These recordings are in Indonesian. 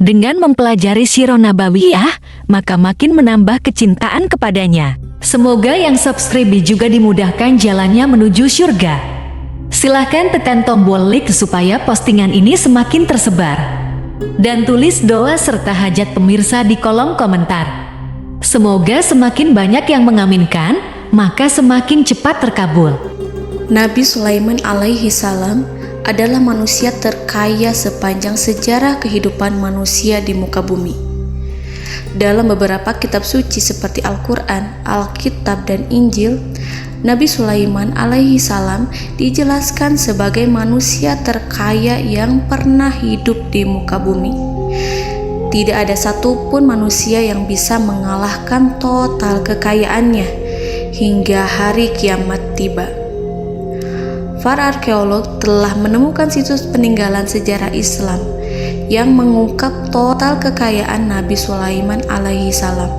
Dengan mempelajari Sirah Nabawiyah, maka makin menambah kecintaan kepadanya. Semoga yang subscribe juga dimudahkan jalannya menuju surga. Silahkan tekan tombol like supaya postingan ini semakin tersebar. Dan tulis doa serta hajat pemirsa di kolom komentar. Semoga semakin banyak yang mengaminkan, maka semakin cepat terkabul. Nabi Sulaiman alaihi salam adalah manusia terkaya sepanjang sejarah kehidupan manusia di muka bumi. Dalam beberapa kitab suci seperti Al-Quran, Alkitab, dan Injil, Nabi Sulaiman alaihi salam dijelaskan sebagai manusia terkaya yang pernah hidup di muka bumi. Tidak ada satupun manusia yang bisa mengalahkan total kekayaannya hingga hari kiamat tiba. Para arkeolog telah menemukan situs peninggalan sejarah Islam yang mengungkap total kekayaan Nabi Sulaiman alaihi salam.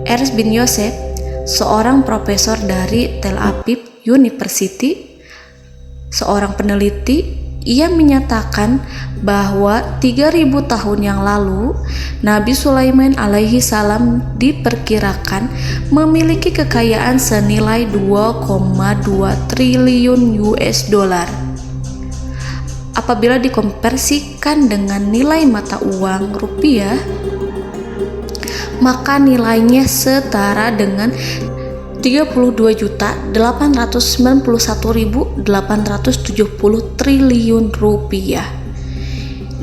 Ernst bin Yosef, seorang profesor dari Tel Aviv University, seorang peneliti, ia menyatakan bahwa 3000 tahun yang lalu Nabi Sulaiman alaihi salam diperkirakan memiliki kekayaan senilai 2,2 triliun US dollar. Apabila dikonversikan dengan nilai mata uang rupiah, maka nilainya setara dengan 32.891.870 triliun rupiah.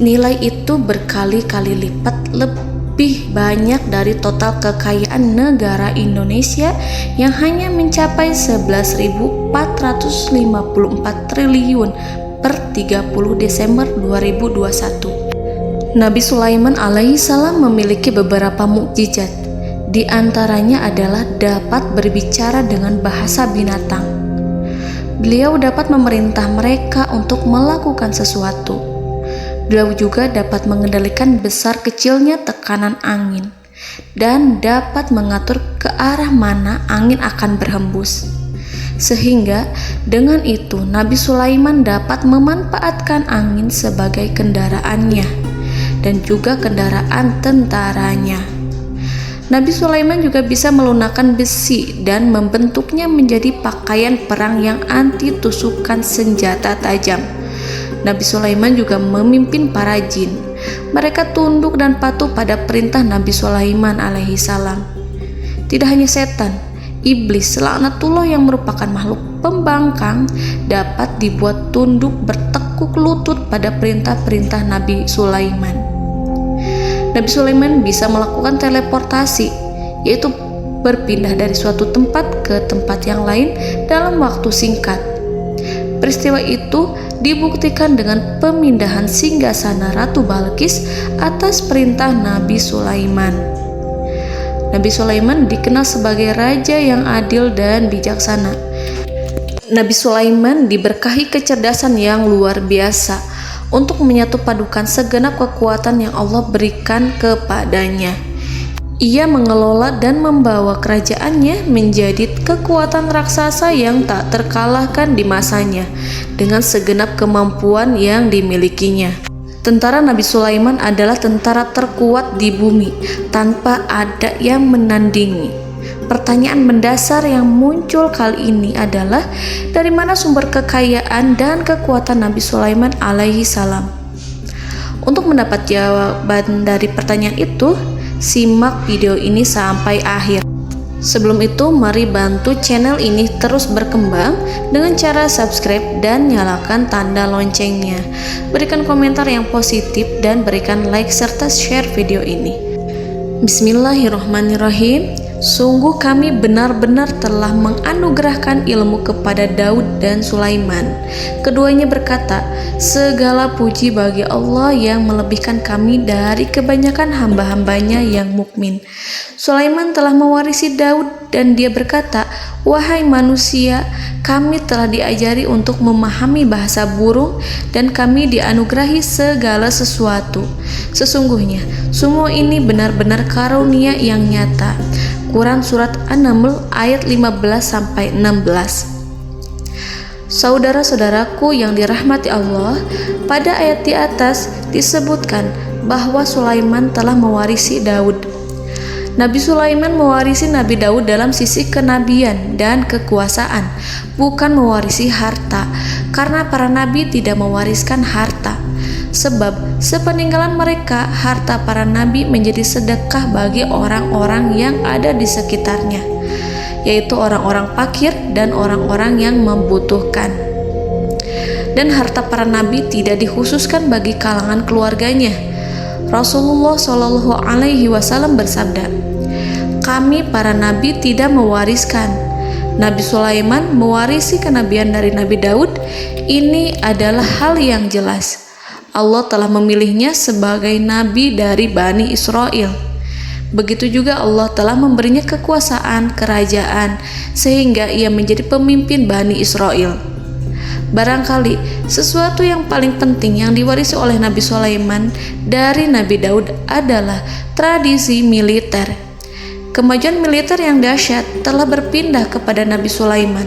Nilai itu berkali-kali lipat lebih banyak dari total kekayaan negara Indonesia yang hanya mencapai 11.454 triliun per 30 Desember 2021. Nabi Sulaiman alaihi salam memiliki beberapa mukjizat. Di antaranya adalah dapat berbicara dengan bahasa binatang. Beliau dapat memerintah mereka untuk melakukan sesuatu. Beliau juga dapat mengendalikan besar kecilnya tekanan angin dan dapat mengatur ke arah mana angin akan berhembus. Sehingga dengan itu Nabi Sulaiman dapat memanfaatkan angin sebagai kendaraannya dan juga kendaraan tentaranya. Nabi Sulaiman juga bisa melunakkan besi dan membentuknya menjadi pakaian perang yang anti tusukan senjata tajam. Nabi Sulaiman juga memimpin para jin. Mereka tunduk dan patuh pada perintah Nabi Sulaiman alaihi salam. Tidak hanya setan, iblis laknatullah yang merupakan makhluk pembangkang dapat dibuat tunduk bertekuk lutut pada perintah-perintah Nabi Sulaiman. Nabi Sulaiman bisa melakukan teleportasi, yaitu berpindah dari suatu tempat ke tempat yang lain dalam waktu singkat. Peristiwa itu dibuktikan dengan pemindahan singgasana Ratu Balqis atas perintah Nabi Sulaiman. Nabi Sulaiman dikenal sebagai raja yang adil dan bijaksana. Nabi Sulaiman diberkahi kecerdasan yang luar biasa untuk menyatupadukan segenap kekuatan yang Allah berikan kepadanya. Ia mengelola dan membawa kerajaannya menjadi kekuatan raksasa yang tak terkalahkan di masanya dengan segenap kemampuan yang dimilikinya. Tentara Nabi Sulaiman adalah tentara terkuat di bumi tanpa ada yang menandingi. Pertanyaan mendasar yang muncul kali ini adalah dari mana sumber kekayaan dan kekuatan Nabi Sulaiman alaihi salam? Untuk mendapat jawaban dari pertanyaan itu, simak video ini sampai akhir. Sebelum itu, mari bantu channel ini terus berkembang dengan cara subscribe dan nyalakan tanda loncengnya. Berikan komentar yang positif dan berikan like serta share video ini. Bismillahirrahmanirrahim. Sungguh kami benar-benar telah menganugerahkan ilmu kepada Daud dan Sulaiman. Keduanya berkata, segala puji bagi Allah yang melebihkan kami dari kebanyakan hamba-hambanya yang mukmin. Sulaiman telah mewarisi Daud dan dia berkata, wahai manusia, kami telah diajari untuk memahami bahasa burung dan kami dianugerahi segala sesuatu. Sesungguhnya, semua ini benar-benar karunia yang nyata. Quran Surat An-Naml ayat 15-16. Saudara-saudaraku yang dirahmati Allah, pada ayat di atas disebutkan bahwa Sulaiman telah mewarisi Daud. Nabi Sulaiman mewarisi Nabi Daud dalam sisi kenabian dan kekuasaan, bukan mewarisi harta, karena para nabi tidak mewariskan harta. Sebab sepeninggalan mereka, harta para nabi menjadi sedekah bagi orang-orang yang ada di sekitarnya, yaitu orang-orang fakir dan orang-orang yang membutuhkan. Dan harta para nabi tidak dikhususkan bagi kalangan keluarganya. Rasulullah Shallallahu Alaihi Wasallam bersabda, "Kami para nabi tidak mewariskan." Nabi Sulaiman mewarisi kenabian dari Nabi Daud. Ini adalah hal yang jelas. Allah telah memilihnya sebagai nabi dari Bani Israel. Begitu juga Allah telah memberinya kekuasaan kerajaan sehingga ia menjadi pemimpin Bani Israel. Barangkali sesuatu yang paling penting yang diwarisi oleh Nabi Sulaiman dari Nabi Daud adalah tradisi militer. Kemajuan militer yang dahsyat telah berpindah kepada Nabi Sulaiman.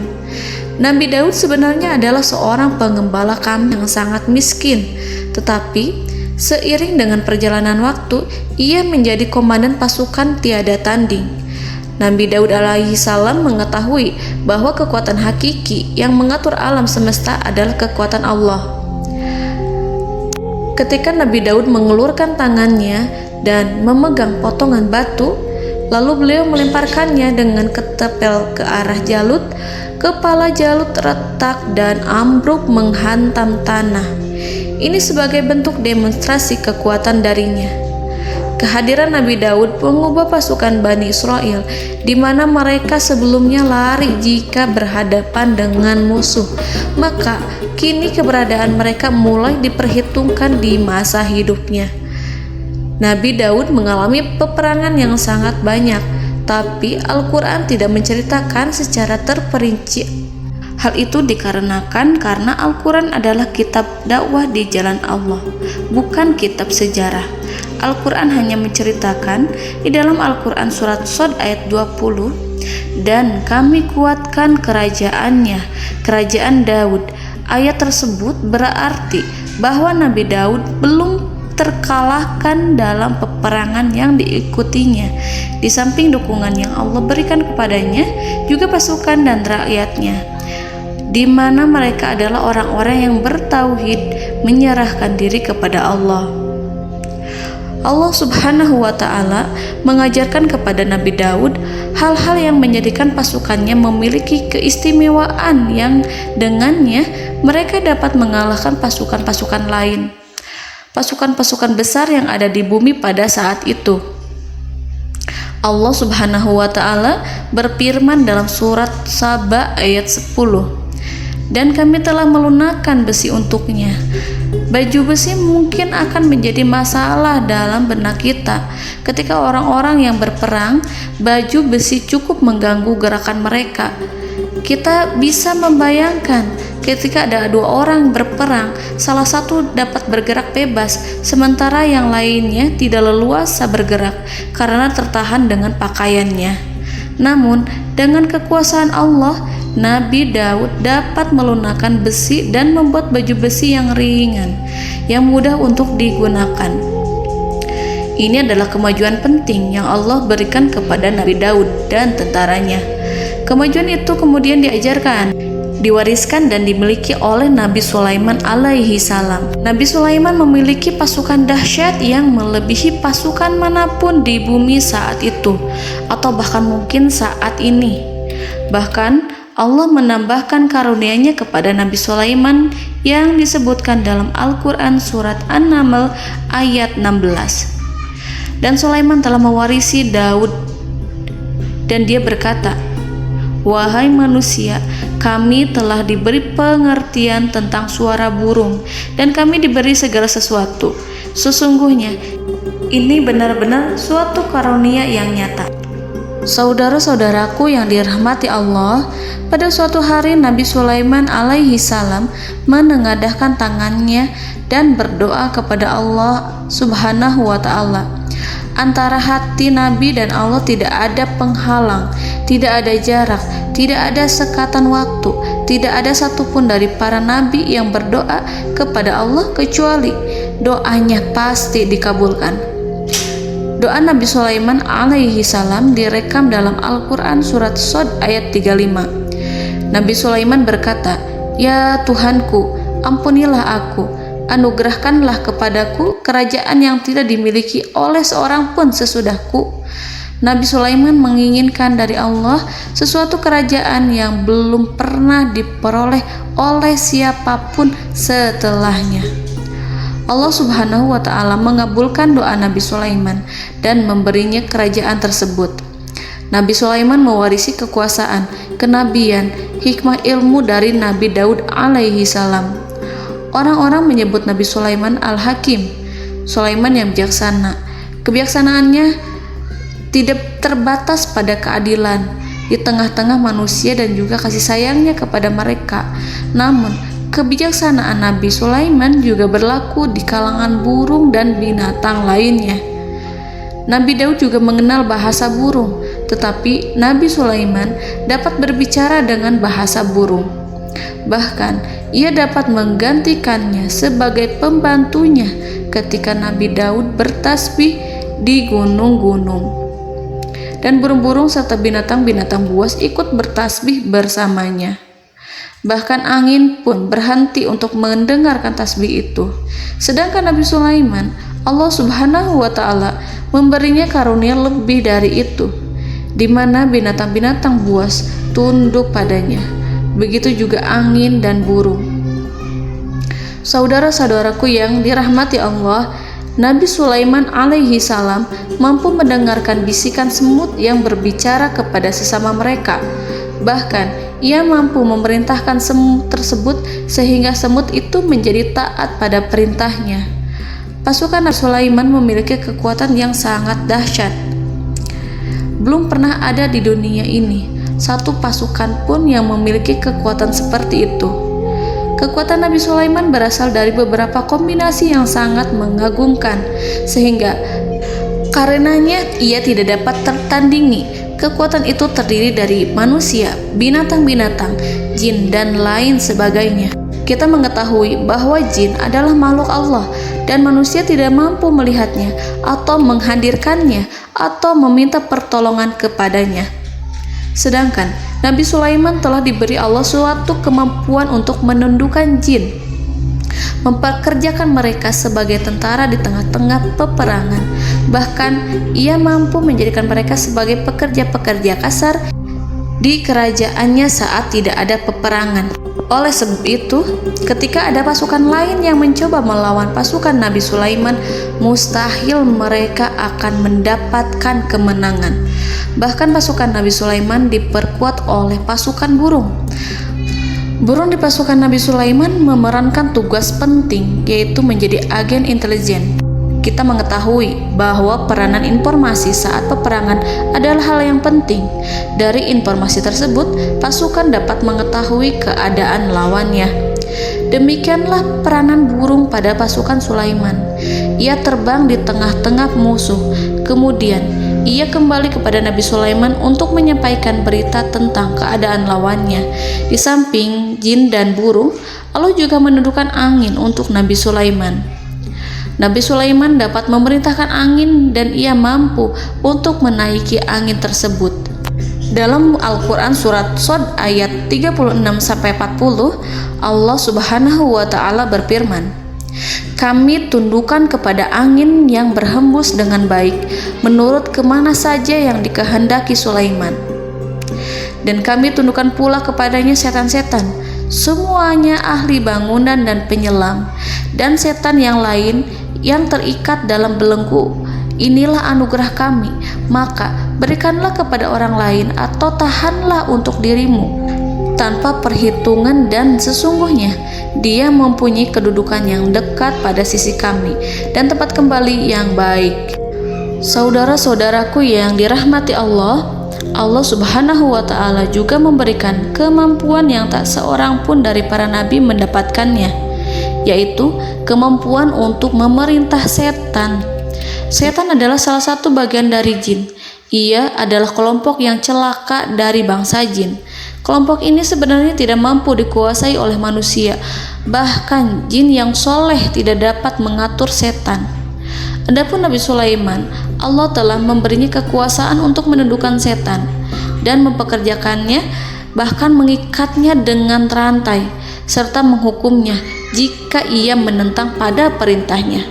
Nabi Daud sebenarnya adalah seorang pengembala kambing yang sangat miskin, tetapi seiring dengan perjalanan waktu, ia menjadi komandan pasukan tiada tanding. Nabi Daud alaihi salam mengetahui bahwa kekuatan hakiki yang mengatur alam semesta adalah kekuatan Allah. Ketika Nabi Daud mengelurkan tangannya dan memegang potongan batu, lalu beliau melemparkannya dengan ketepel ke arah Jalut, kepala Jalut retak dan ambruk menghantam tanah. Ini sebagai bentuk demonstrasi kekuatan darinya. Kehadiran Nabi Daud mengubah pasukan Bani Israel, di mana mereka sebelumnya lari jika berhadapan dengan musuh. Maka kini keberadaan mereka mulai diperhitungkan di masa hidupnya. Nabi Daud mengalami peperangan yang sangat banyak, tapi Al-Quran tidak menceritakan secara terperinci. Hal itu dikarenakan karena Al-Quran adalah kitab dakwah di jalan Allah, bukan kitab sejarah. Al-Quran hanya menceritakan di dalam Al-Quran surat Shad ayat 20, "Dan kami kuatkan kerajaannya, kerajaan Daud." Ayat tersebut berarti bahwa Nabi Daud belum terkalahkan dalam peperangan yang diikutinya. Di samping dukungan yang Allah berikan kepadanya, juga pasukan dan rakyatnya, di mana mereka adalah orang-orang yang bertauhid, menyerahkan diri kepada Allah. Allah Subhanahu wa Ta'ala mengajarkan kepada Nabi Daud hal-hal yang menjadikan pasukannya memiliki keistimewaan yang dengannya mereka dapat mengalahkan pasukan-pasukan lain, pasukan-pasukan besar yang ada di bumi pada saat itu. Allah Subhanahu wa Ta'ala berfirman dalam surat Saba ayat 10, "Dan kami telah melunakkan besi untuknya." Baju besi mungkin akan menjadi masalah dalam benak kita. Ketika orang-orang yang berperang, baju besi cukup mengganggu gerakan mereka. Kita bisa membayangkan ketika ada dua orang berperang, salah satu dapat bergerak bebas, sementara yang lainnya tidak leluasa bergerak karena tertahan dengan pakaiannya. Namun, dengan kekuasaan Allah, Nabi Daud dapat melunakkan besi dan membuat baju besi yang ringan, yang mudah untuk digunakan. Ini adalah kemajuan penting yang Allah berikan kepada Nabi Daud dan tentaranya. Kemajuan itu kemudian diajarkan, diwariskan dan dimiliki oleh Nabi Sulaiman alaihi salam. Nabi Sulaiman memiliki pasukan dahsyat yang melebihi pasukan manapun di bumi saat itu, atau bahkan mungkin saat ini. Bahkan Allah menambahkan karunia-Nya kepada Nabi Sulaiman yang disebutkan dalam Al-Quran surat An-Naml ayat 16. Dan Sulaiman telah mewarisi Daud, dan dia berkata, "Wahai manusia, kami telah diberi pengertian tentang suara burung, dan kami diberi segala sesuatu. Sesungguhnya ini benar-benar suatu karunia yang nyata." Saudara-saudaraku yang dirahmati Allah, pada suatu hari Nabi Sulaiman alaihi salam menengadahkan tangannya dan berdoa kepada Allah Subhanahu wa Ta'ala. Antara hati Nabi dan Allah tidak ada penghalang, tidak ada jarak, tidak ada sekatan waktu, tidak ada satupun dari para nabi yang berdoa kepada Allah kecuali doanya pasti dikabulkan. Doa Nabi Sulaiman alaihi salam direkam dalam Al-Quran surat Shad ayat 35. Nabi Sulaiman berkata, "Ya Tuhanku, ampunilah aku, anugerahkanlah kepadaku kerajaan yang tidak dimiliki oleh seorang pun sesudahku." Nabi Sulaiman menginginkan dari Allah sesuatu kerajaan yang belum pernah diperoleh oleh siapapun setelahnya. Allah Subhanahu wa Ta'ala mengabulkan doa Nabi Sulaiman dan memberinya kerajaan tersebut. Nabi Sulaiman mewarisi kekuasaan, kenabian, hikmah ilmu dari Nabi Daud alaihi salam. Orang-orang menyebut Nabi Sulaiman Al-Hakim, Sulaiman yang bijaksana. Kebijaksanaannya tidak terbatas pada keadilan di tengah-tengah manusia dan juga kasih sayangnya kepada mereka. Namun, kebijaksanaan Nabi Sulaiman juga berlaku di kalangan burung dan binatang lainnya. Nabi Daud juga mengenal bahasa burung, tetapi Nabi Sulaiman dapat berbicara dengan bahasa burung. Bahkan, ia dapat menggantikannya sebagai pembantunya ketika Nabi Daud bertasbih di gunung-gunung. Dan burung-burung serta binatang-binatang buas ikut bertasbih bersamanya. Bahkan angin pun berhenti untuk mendengarkan tasbih itu. Sedangkan Nabi Sulaiman, Allah Subhanahu wa Ta'ala memberinya karunia lebih dari itu, di mana binatang-binatang buas tunduk padanya. Begitu juga angin dan burung. Saudara-saudaraku yang dirahmati Allah, Nabi Sulaiman alaihi salam mampu mendengarkan bisikan semut yang berbicara kepada sesama mereka. Bahkan, ia mampu memerintahkan semut tersebut sehingga semut itu menjadi taat pada perintahnya. Pasukan Nabi Sulaiman memiliki kekuatan yang sangat dahsyat. Belum pernah ada di dunia ini satu pasukan pun yang memiliki kekuatan seperti itu. Kekuatan Nabi Sulaiman berasal dari beberapa kombinasi yang sangat mengagumkan, sehingga karenanya ia tidak dapat tertandingi. Kekuatan itu terdiri dari manusia, binatang-binatang, jin, dan lain sebagainya. Kita mengetahui bahwa jin adalah makhluk Allah dan manusia tidak mampu melihatnya atau menghadirkannya atau meminta pertolongan kepadanya. Sedangkan Nabi Sulaiman telah diberi Allah suatu kemampuan untuk menundukkan jin, mempekerjakan mereka sebagai tentara di tengah-tengah peperangan. Bahkan ia mampu menjadikan mereka sebagai pekerja-pekerja kasar di kerajaannya saat tidak ada peperangan. Oleh sebab itu, ketika ada pasukan lain yang mencoba melawan pasukan Nabi Sulaiman, mustahil mereka akan mendapatkan kemenangan. Bahkan pasukan Nabi Sulaiman diperkuat oleh pasukan burung. Burung di pasukan Nabi Sulaiman memerankan tugas penting, yaitu menjadi agen intelijen. Kita mengetahui bahwa peranan informasi saat peperangan adalah hal yang penting. Dari informasi tersebut, pasukan dapat mengetahui keadaan lawannya. Demikianlah peranan burung pada pasukan Sulaiman. Ia terbang di tengah-tengah musuh. Kemudian, ia kembali kepada Nabi Sulaiman untuk menyampaikan berita tentang keadaan lawannya. Di samping jin dan burung, Allah juga menundukkan angin untuk Nabi Sulaiman. Nabi Sulaiman dapat memerintahkan angin dan ia mampu untuk menaiki angin tersebut. Dalam Al-Quran surat Shad ayat 36-40, Allah Subhanahu wa Ta'ala berfirman, "Kami tundukkan kepada angin yang berhembus dengan baik menurut kemana saja yang dikehendaki Sulaiman. Dan kami tundukkan pula kepadanya setan-setan, semuanya ahli bangunan dan penyelam, dan setan yang lain yang terikat dalam belenggu. Inilah anugerah kami, maka berikanlah kepada orang lain atau tahanlah untuk dirimu tanpa perhitungan, dan sesungguhnya dia mempunyai kedudukan yang dekat pada sisi kami dan tempat kembali yang baik." Saudara-saudaraku yang dirahmati Allah, Allah Subhanahu wa Ta'ala juga memberikan kemampuan yang tak seorang pun dari para nabi mendapatkannya, yaitu kemampuan untuk memerintah setan. Setan adalah salah satu bagian dari jin. Ia adalah kelompok yang celaka dari bangsa jin. Kelompok ini sebenarnya tidak mampu dikuasai oleh manusia, bahkan jin yang soleh tidak dapat mengatur setan. Adapun Nabi Sulaiman, Allah telah memberinya kekuasaan untuk menundukkan setan dan mempekerjakannya, bahkan mengikatnya dengan rantai serta menghukumnya jika ia menentang pada perintahnya.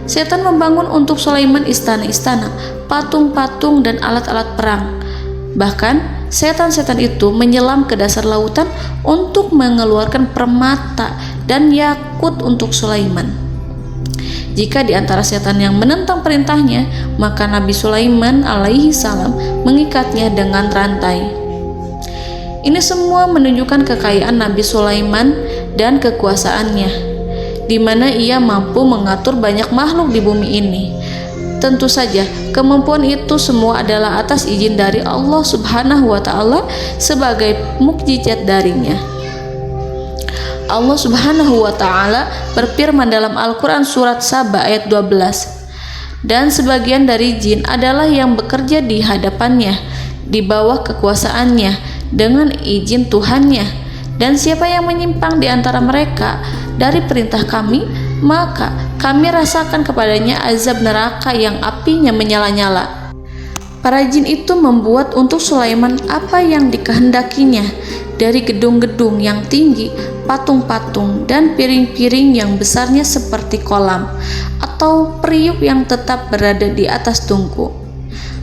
Setan membangun untuk Sulaiman istana-istana, patung-patung dan alat-alat perang. Bahkan setan-setan itu menyelam ke dasar lautan untuk mengeluarkan permata dan yakut untuk Sulaiman. Jika di antara setan yang menentang perintahnya, maka Nabi Sulaiman alaihi salam mengikatnya dengan rantai. Ini semua menunjukkan kekayaan Nabi Sulaiman dan kekuasaannya, di mana ia mampu mengatur banyak makhluk di bumi ini. Tentu saja, kemampuan itu semua adalah atas izin dari Allah Subhanahu wa Ta'ala sebagai mukjizat darinya. Allah Subhanahu wa Ta'ala berfirman dalam Al-Quran surat Saba ayat 12, dan sebagian dari jin adalah yang bekerja di hadapannya di bawah kekuasaannya dengan izin Tuhannya, dan siapa yang menyimpang di antara mereka dari perintah kami, maka kami rasakan kepadanya azab neraka yang apinya menyala-nyala. Para jin itu membuat untuk Sulaiman apa yang dikehendakinya, dari gedung-gedung yang tinggi, patung-patung, dan piring-piring yang besarnya seperti kolam, atau periuk yang tetap berada di atas tungku.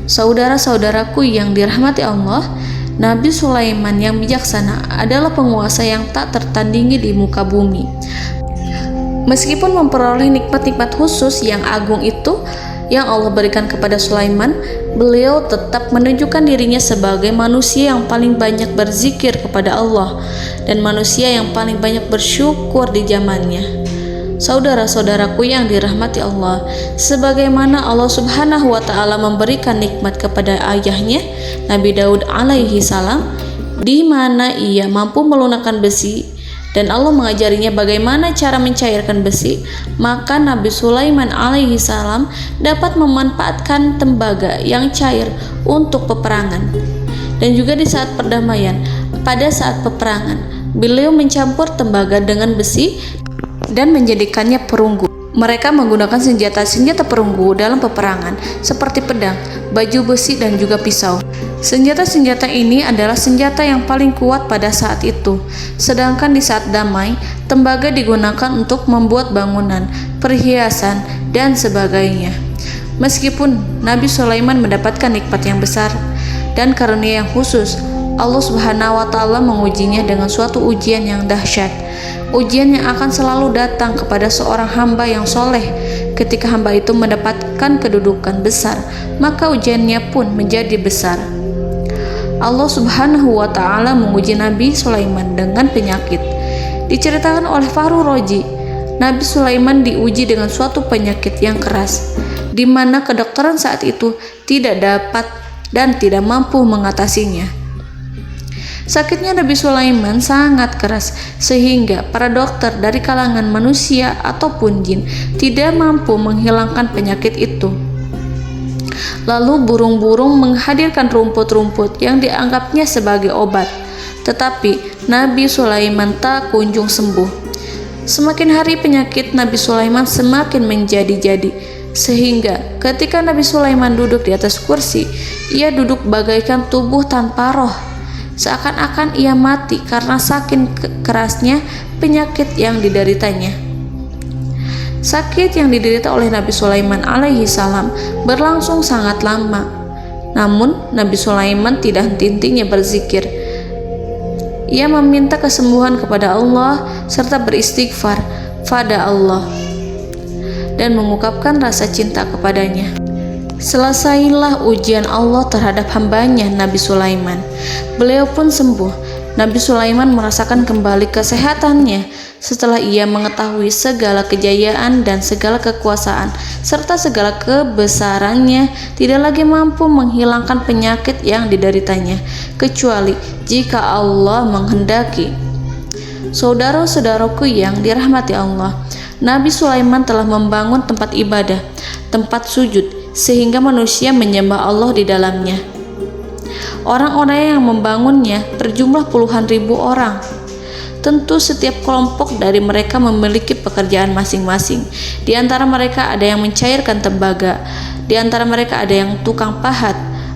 Saudara-saudaraku yang dirahmati Allah, Nabi Sulaiman yang bijaksana adalah penguasa yang tak tertandingi di muka bumi. Meskipun memperoleh nikmat-nikmat khusus yang agung itu yang Allah berikan kepada Sulaiman, beliau tetap menunjukkan dirinya sebagai manusia yang paling banyak berzikir kepada Allah dan manusia yang paling banyak bersyukur di zamannya. Saudara-saudaraku yang dirahmati Allah, sebagaimana Allah Subhanahu wa Ta'ala memberikan nikmat kepada ayahnya Nabi Daud alaihi salam, di mana ia mampu melunakkan besi dan Allah mengajarinya bagaimana cara mencairkan besi, maka Nabi Sulaiman alaihi salam dapat memanfaatkan tembaga yang cair untuk peperangan. Dan juga di saat perdamaian, pada saat peperangan, beliau mencampur tembaga dengan besi dan menjadikannya perunggu. Mereka menggunakan senjata-senjata perunggu dalam peperangan seperti pedang, baju besi, dan juga pisau. Senjata-senjata ini adalah senjata yang paling kuat pada saat itu. Sedangkan di saat damai, tembaga digunakan untuk membuat bangunan, perhiasan, dan sebagainya. Meskipun Nabi Sulaiman mendapatkan nikmat yang besar dan karunia yang khusus, Allah Subhanahu wa Ta'ala mengujinya dengan suatu ujian yang dahsyat. Ujian yang akan selalu datang kepada seorang hamba yang soleh. Ketika hamba itu mendapatkan kedudukan besar, maka ujiannya pun menjadi besar. Allah Subhanahu wa Ta'ala menguji Nabi Sulaiman dengan penyakit. Diceritakan oleh Fahru Roji, Nabi Sulaiman diuji dengan suatu penyakit yang keras, di mana kedokteran saat itu tidak dapat dan tidak mampu mengatasinya. Sakitnya Nabi Sulaiman sangat keras sehingga para dokter dari kalangan manusia ataupun jin tidak mampu menghilangkan penyakit itu. Lalu burung-burung menghadirkan rumput-rumput yang dianggapnya sebagai obat, tetapi Nabi Sulaiman tak kunjung sembuh. Semakin hari penyakit Nabi Sulaiman semakin menjadi-jadi, sehingga ketika Nabi Sulaiman duduk di atas kursi, ia duduk bagaikan tubuh tanpa roh. Seakan-akan ia mati karena saking kerasnya penyakit yang dideritanya. Sakit yang diderita oleh Nabi Sulaiman alaihi salam berlangsung sangat lama. Namun Nabi Sulaiman tidak henti-hentinya berzikir. Ia meminta kesembuhan kepada Allah serta beristighfar pada Allah dan mengungkapkan rasa cinta kepadanya. Selesailah ujian Allah terhadap hambanya Nabi Sulaiman. Beliau pun sembuh. Nabi Sulaiman merasakan kembali kesehatannya setelah ia mengetahui segala kejayaan dan segala kekuasaan serta segala kebesarannya tidak lagi mampu menghilangkan penyakit yang dideritanya kecuali jika Allah menghendaki. Saudara-saudaraku yang dirahmati Allah, Nabi Sulaiman telah membangun tempat ibadah, tempat sujud, sehingga manusia menyembah Allah di dalamnya. Orang-orang yang membangunnya berjumlah puluhan ribu orang. Tentu setiap kelompok dari mereka memiliki pekerjaan masing-masing. Di antara mereka ada yang mencairkan tembaga, di antara mereka ada yang tukang pahat,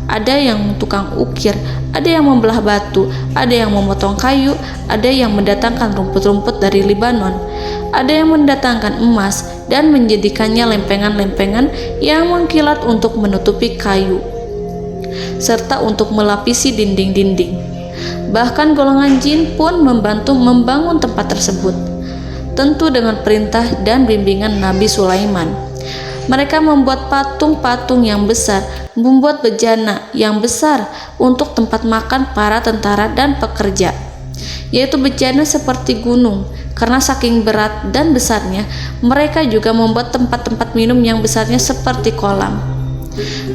ada yang tukang ukir, ada yang membelah batu, ada yang memotong kayu, ada yang mendatangkan rumput-rumput dari Libanon, ada yang mendatangkan emas dan menjadikannya lempengan-lempengan yang mengkilat untuk menutupi kayu, serta untuk melapisi dinding-dinding. Bahkan golongan jin pun membantu membangun tempat tersebut, tentu dengan perintah dan bimbingan Nabi Sulaiman. Mereka membuat patung-patung yang besar, membuat bejana yang besar untuk tempat makan para tentara dan pekerja, yaitu bejana seperti gunung. Karena saking berat dan besarnya, mereka juga membuat tempat-tempat minum yang besarnya seperti kolam.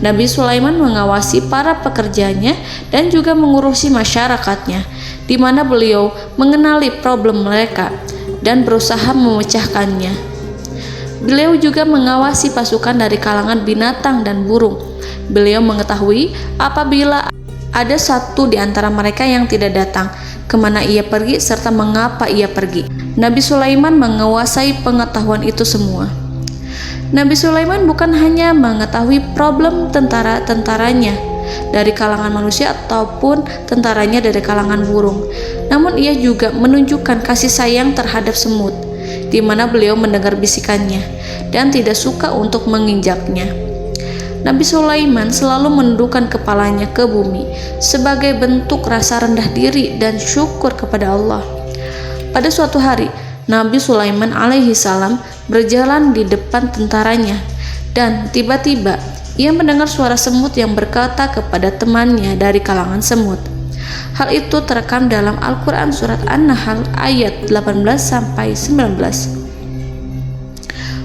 Nabi Sulaiman mengawasi para pekerjanya dan juga mengurusi masyarakatnya, di mana beliau mengenali problem mereka dan berusaha memecahkannya. Beliau juga mengawasi pasukan dari kalangan binatang dan burung. Beliau mengetahui apabila ada satu di antara mereka yang tidak datang, kemana ia pergi serta mengapa ia pergi. Nabi Sulaiman menguasai pengetahuan itu semua. Nabi Sulaiman bukan hanya mengetahui problem tentara-tentaranya dari kalangan manusia ataupun tentaranya dari kalangan burung, namun ia juga menunjukkan kasih sayang terhadap semut, di mana beliau mendengar bisikannya dan tidak suka untuk menginjaknya. Nabi Sulaiman selalu menundukkan kepalanya ke bumi sebagai bentuk rasa rendah diri dan syukur kepada Allah. Pada suatu hari, Nabi Sulaiman alaihi salam berjalan di depan tentaranya dan tiba-tiba ia mendengar suara semut yang berkata kepada temannya dari kalangan semut. Hal itu terekam dalam Al-Quran surat An-Nahl ayat 18-19.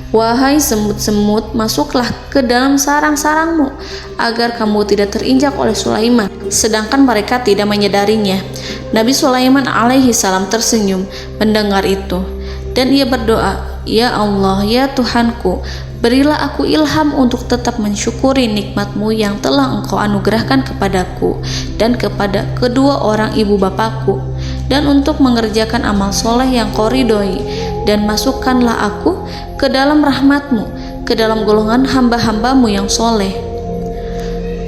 Wahai semut-semut, masuklah ke dalam sarang-sarangmu agar kamu tidak terinjak oleh Sulaiman, sedangkan mereka tidak menyadarinya. Nabi Sulaiman alaihi salam tersenyum mendengar itu dan ia berdoa, "Ya Allah, ya Tuhanku, berilah aku ilham untuk tetap mensyukuri nikmat-Mu yang telah Engkau anugerahkan kepadaku dan kepada kedua orang ibu bapakku, dan untuk mengerjakan amal soleh yang Kau ridhoi, dan masukkanlah aku ke dalam rahmat-Mu, ke dalam golongan hamba-hamba-Mu yang soleh."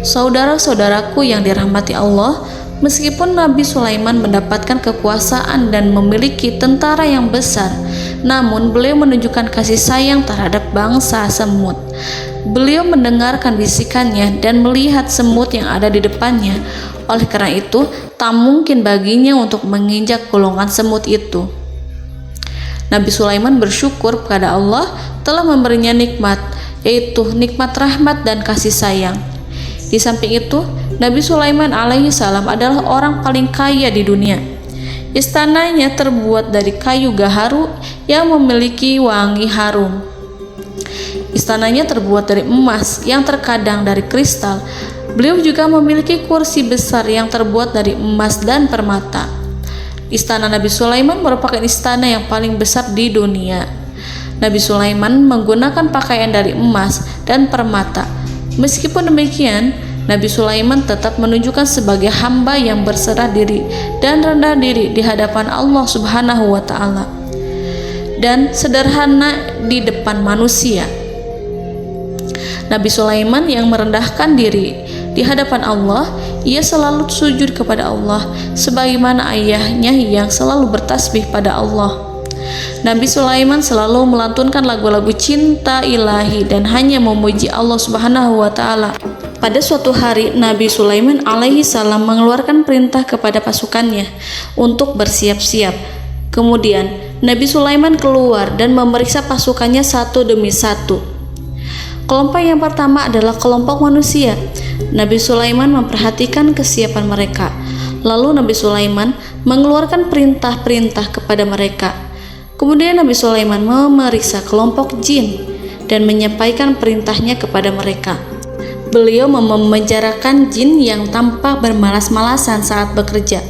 Saudara-saudaraku yang dirahmati Allah, meskipun Nabi Sulaiman mendapatkan kekuasaan dan memiliki tentara yang besar, namun beliau menunjukkan kasih sayang terhadap bangsa semut. Beliau mendengarkan bisikannya dan melihat semut yang ada di depannya. Oleh karena itu, tak mungkin baginya untuk menginjak golongan semut itu. Nabi Sulaiman bersyukur kepada Allah telah memberinya nikmat, yaitu nikmat rahmat dan kasih sayang. Di samping itu, Nabi Sulaiman alaihi salam adalah orang paling kaya di dunia. Istananya terbuat dari kayu gaharu yang memiliki wangi harum. Istananya terbuat dari emas yang terkadang dari kristal. Beliau juga memiliki kursi besar yang terbuat dari emas dan permata. Istana Nabi Sulaiman merupakan istana yang paling besar di dunia. Nabi Sulaiman menggunakan pakaian dari emas dan permata. Meskipun demikian, Nabi Sulaiman tetap menunjukkan sebagai hamba yang berserah diri dan rendah diri di hadapan Allah Subhanahu wa Ta'ala, dan sederhana di depan manusia. Nabi Sulaiman yang merendahkan diri di hadapan Allah, ia selalu sujud kepada Allah sebagaimana ayahnya yang selalu bertasbih pada Allah. Nabi Sulaiman selalu melantunkan lagu-lagu cinta ilahi dan hanya memuji Allah Subhanahu wa Ta'ala. Pada suatu hari, Nabi Sulaiman alaihi salam mengeluarkan perintah kepada pasukannya untuk bersiap-siap. Kemudian Nabi Sulaiman keluar dan memeriksa pasukannya satu demi satu. Kelompok yang pertama adalah kelompok manusia. Nabi Sulaiman memperhatikan kesiapan mereka. Lalu Nabi Sulaiman mengeluarkan perintah-perintah kepada mereka. Kemudian Nabi Sulaiman memeriksa kelompok jin dan menyampaikan perintahnya kepada mereka. Beliau memenjarakan jin yang tampak bermalas-malasan saat bekerja.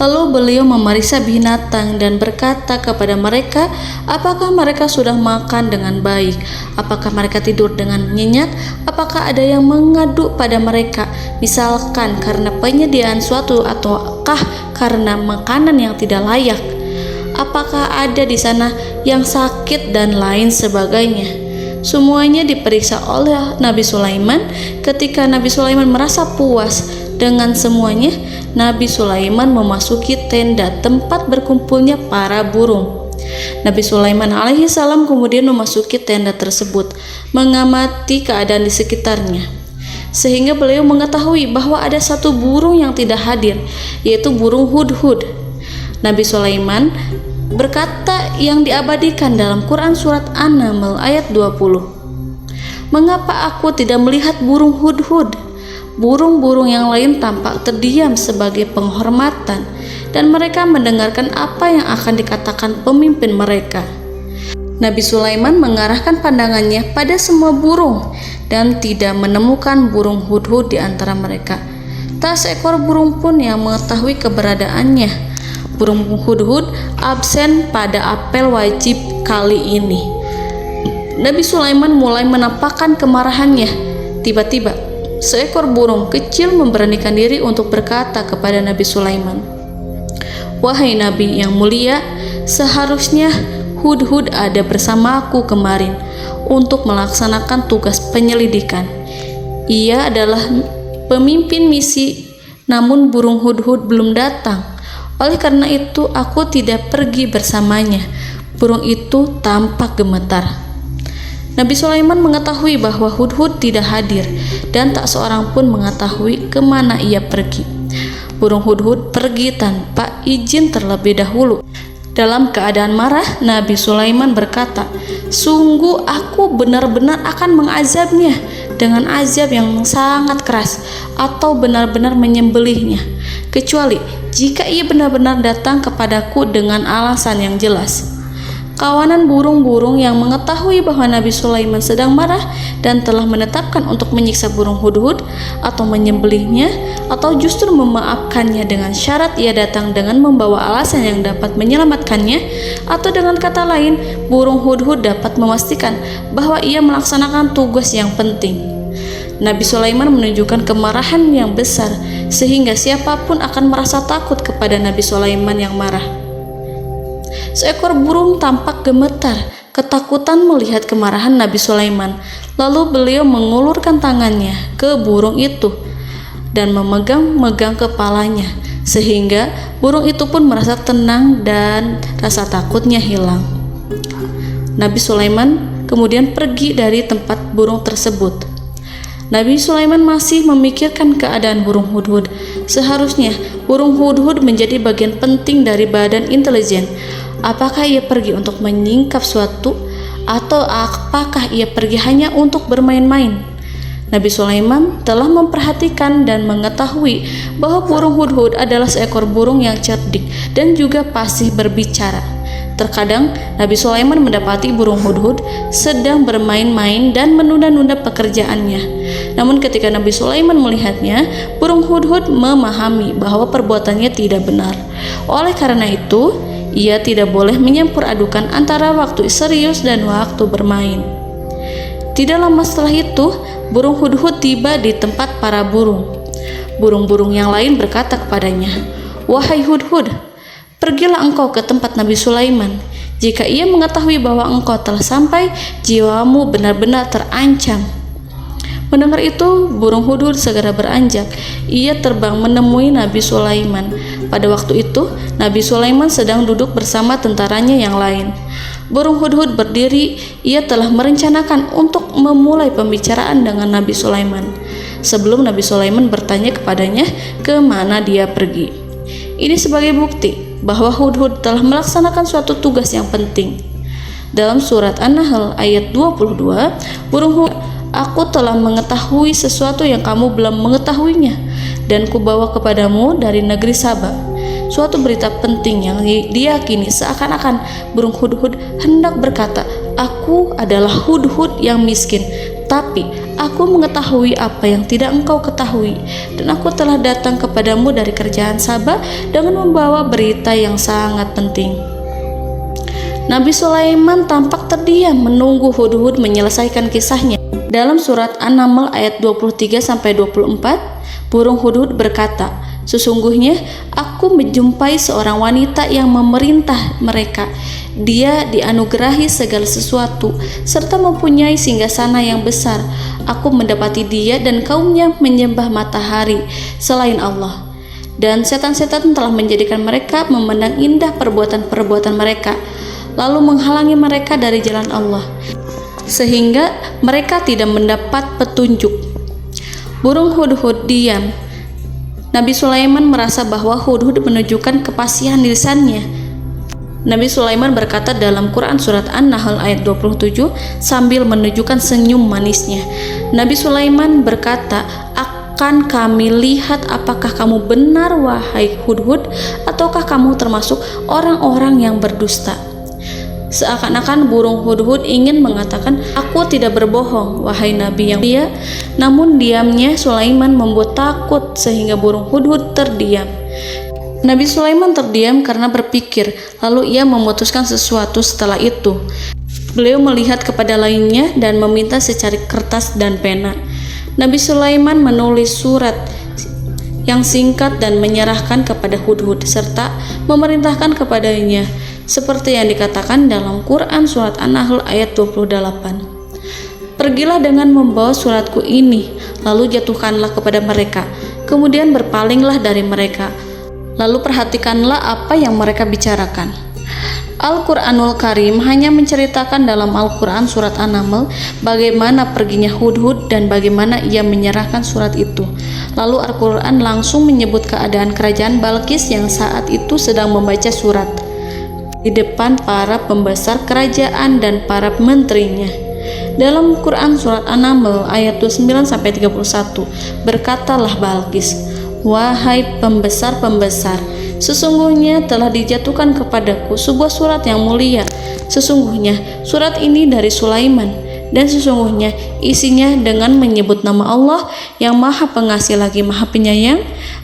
Lalu beliau memeriksa binatang dan berkata kepada mereka, apakah mereka sudah makan dengan baik? Apakah mereka tidur dengan nyenyak? Apakah ada yang mengadu pada mereka, misalkan karena penyediaan suatu ataukah karena makanan yang tidak layak? Apakah ada di sana yang sakit dan lain sebagainya? Semuanya diperiksa oleh Nabi Sulaiman. Ketika Nabi Sulaiman merasa puas dengan semuanya, Nabi Sulaiman memasuki tenda tempat berkumpulnya para burung. Nabi Sulaiman alaihissalam kemudian memasuki tenda tersebut, mengamati keadaan di sekitarnya, sehingga beliau mengetahui bahwa ada satu burung yang tidak hadir, yaitu burung hudhud. Nabi Sulaiman berkata yang diabadikan dalam Quran surat An-Naml ayat 20. Mengapa aku tidak melihat burung hudhud? Burung-burung yang lain tampak terdiam sebagai penghormatan, dan mereka mendengarkan apa yang akan dikatakan pemimpin mereka. Nabi Sulaiman mengarahkan pandangannya pada semua burung dan tidak menemukan burung hudhud di antara mereka. Tak seekor burung pun yang mengetahui keberadaannya. Burung hudhud absen pada apel wajib kali ini. Nabi Sulaiman mulai menampakkan kemarahannya. Tiba-tiba, seekor burung kecil memberanikan diri untuk berkata kepada Nabi Sulaiman, "Wahai Nabi yang mulia, seharusnya hudhud ada bersamaku kemarin untuk melaksanakan tugas penyelidikan. Ia adalah pemimpin misi, namun burung hudhud belum datang. Oleh karena itu aku tidak pergi bersamanya." Burung itu tampak gemetar. Nabi Sulaiman mengetahui bahwa hudhud tidak hadir dan tak seorang pun mengetahui kemana ia pergi. Burung hudhud pergi tanpa izin terlebih dahulu. Dalam keadaan marah, Nabi Sulaiman berkata, "Sungguh aku benar-benar akan mengazabnya dengan azab yang sangat keras atau benar-benar menyembelihnya, kecuali jika ia benar-benar datang kepadaku dengan alasan yang jelas." Kawanan burung-burung yang mengetahui bahwa Nabi Sulaiman sedang marah dan telah menetapkan untuk menyiksa burung hudhud atau menyembelihnya atau justru memaafkannya dengan syarat ia datang dengan membawa alasan yang dapat menyelamatkannya, atau dengan kata lain, burung hudhud dapat memastikan bahwa ia melaksanakan tugas yang penting. Nabi Sulaiman menunjukkan kemarahan yang besar sehingga siapapun akan merasa takut kepada Nabi Sulaiman yang marah. Seekor burung tampak gemetar, ketakutan melihat kemarahan Nabi Sulaiman. Lalu beliau mengulurkan tangannya ke burung itu dan memegang-megang kepalanya, sehingga burung itu pun merasa tenang dan rasa takutnya hilang. Nabi Sulaiman kemudian pergi dari tempat burung tersebut. Nabi Sulaiman masih memikirkan keadaan burung hudhud. Seharusnya burung hudhud menjadi bagian penting dari badan intelijen. Apakah ia pergi untuk menyingkap suatu, atau apakah ia pergi hanya untuk bermain-main? Nabi Sulaiman telah memperhatikan dan mengetahui bahwa burung hudhud adalah seekor burung yang cerdik dan juga fasih berbicara. Terkadang Nabi Sulaiman mendapati burung hudhud sedang bermain-main dan menunda-nunda pekerjaannya. Namun ketika Nabi Sulaiman melihatnya, burung hudhud memahami bahwa perbuatannya tidak benar. Oleh karena itu, ia tidak boleh menyampur adukan antara waktu serius dan waktu bermain. Tidak lama setelah itu, burung hudhud tiba di tempat para burung. Burung-burung yang lain berkata kepadanya, "Wahai hudhud, pergilah engkau ke tempat Nabi Sulaiman. Jika ia mengetahui bahwa engkau telah sampai, jiwamu benar-benar terancam." Mendengar itu, burung hudhud segera beranjak. Ia terbang menemui Nabi Sulaiman. Pada waktu itu, Nabi Sulaiman sedang duduk bersama tentaranya yang lain. Burung hudhud berdiri. Ia telah merencanakan untuk memulai pembicaraan dengan Nabi Sulaiman sebelum Nabi Sulaiman bertanya kepadanya kemana dia pergi. Ini sebagai bukti bahwa hudhud telah melaksanakan suatu tugas yang penting. Dalam surat An-Nahl ayat 22, burung hudhud, "Aku telah mengetahui sesuatu yang kamu belum mengetahuinya, dan kubawa kepadamu dari negeri Saba suatu berita penting yang diyakini." Seakan-akan burung hudhud hendak berkata, "Aku adalah hudhud yang miskin, tapi Aku mengetahui apa yang tidak engkau ketahui, dan aku telah datang kepadamu dari kerajaan Saba dengan membawa berita yang sangat penting. Nabi Sulaiman tampak terdiam menunggu Hudhud menyelesaikan kisahnya. Dalam surat An-Naml ayat 23-24, burung Hudhud berkata, "Sesungguhnya aku menjumpai seorang wanita yang memerintah mereka. Dia dianugerahi segala sesuatu serta mempunyai singgasana yang besar. Aku mendapati dia dan kaumnya menyembah matahari selain Allah. Dan setan-setan telah menjadikan mereka memandang indah perbuatan-perbuatan mereka, lalu menghalangi mereka dari jalan Allah, sehingga mereka tidak mendapat petunjuk." Burung Hudhud diam. Nabi Sulaiman merasa bahwa Hudhud menunjukkan kepasihan lisannya. Nabi Sulaiman berkata dalam Quran surat An-Nahl ayat 27 sambil menunjukkan senyum manisnya. Nabi Sulaiman berkata, "Akan kami lihat apakah kamu benar wahai Hudhud, ataukah kamu termasuk orang-orang yang berdusta." Seakan-akan burung Hudhud ingin mengatakan, "Aku tidak berbohong, wahai Nabi yang mulia." Namun diamnya Sulaiman membuat takut sehingga burung Hudhud terdiam. Nabi Sulaiman terdiam karena berpikir, lalu ia memutuskan sesuatu setelah itu. Beliau melihat kepada lainnya dan meminta secari kertas dan pena. Nabi Sulaiman menulis surat yang singkat dan menyerahkan kepada Hudhud serta memerintahkan kepadanya seperti yang dikatakan dalam Quran surat An-Nahl ayat 28. "Pergilah dengan membawa suratku ini, lalu jatuhkanlah kepada mereka, kemudian berpalinglah dari mereka, lalu perhatikanlah apa yang mereka bicarakan." Al-Quranul Karim hanya menceritakan dalam Al-Quran surat An-Naml bagaimana perginya Hudhud dan bagaimana ia menyerahkan surat itu. Lalu Al-Quran langsung menyebut keadaan kerajaan Balqis yang saat itu sedang membaca surat di depan para pembesar kerajaan dan para menterinya. Dalam Quran surat An-Naml ayat 29-31, berkatalah Balqis, "Wahai pembesar-pembesar, sesungguhnya telah dijatuhkan kepadaku sebuah surat yang mulia. Sesungguhnya surat ini dari Sulaiman, dan sesungguhnya isinya dengan menyebut nama Allah yang Maha Pengasih lagi Maha Penyayang,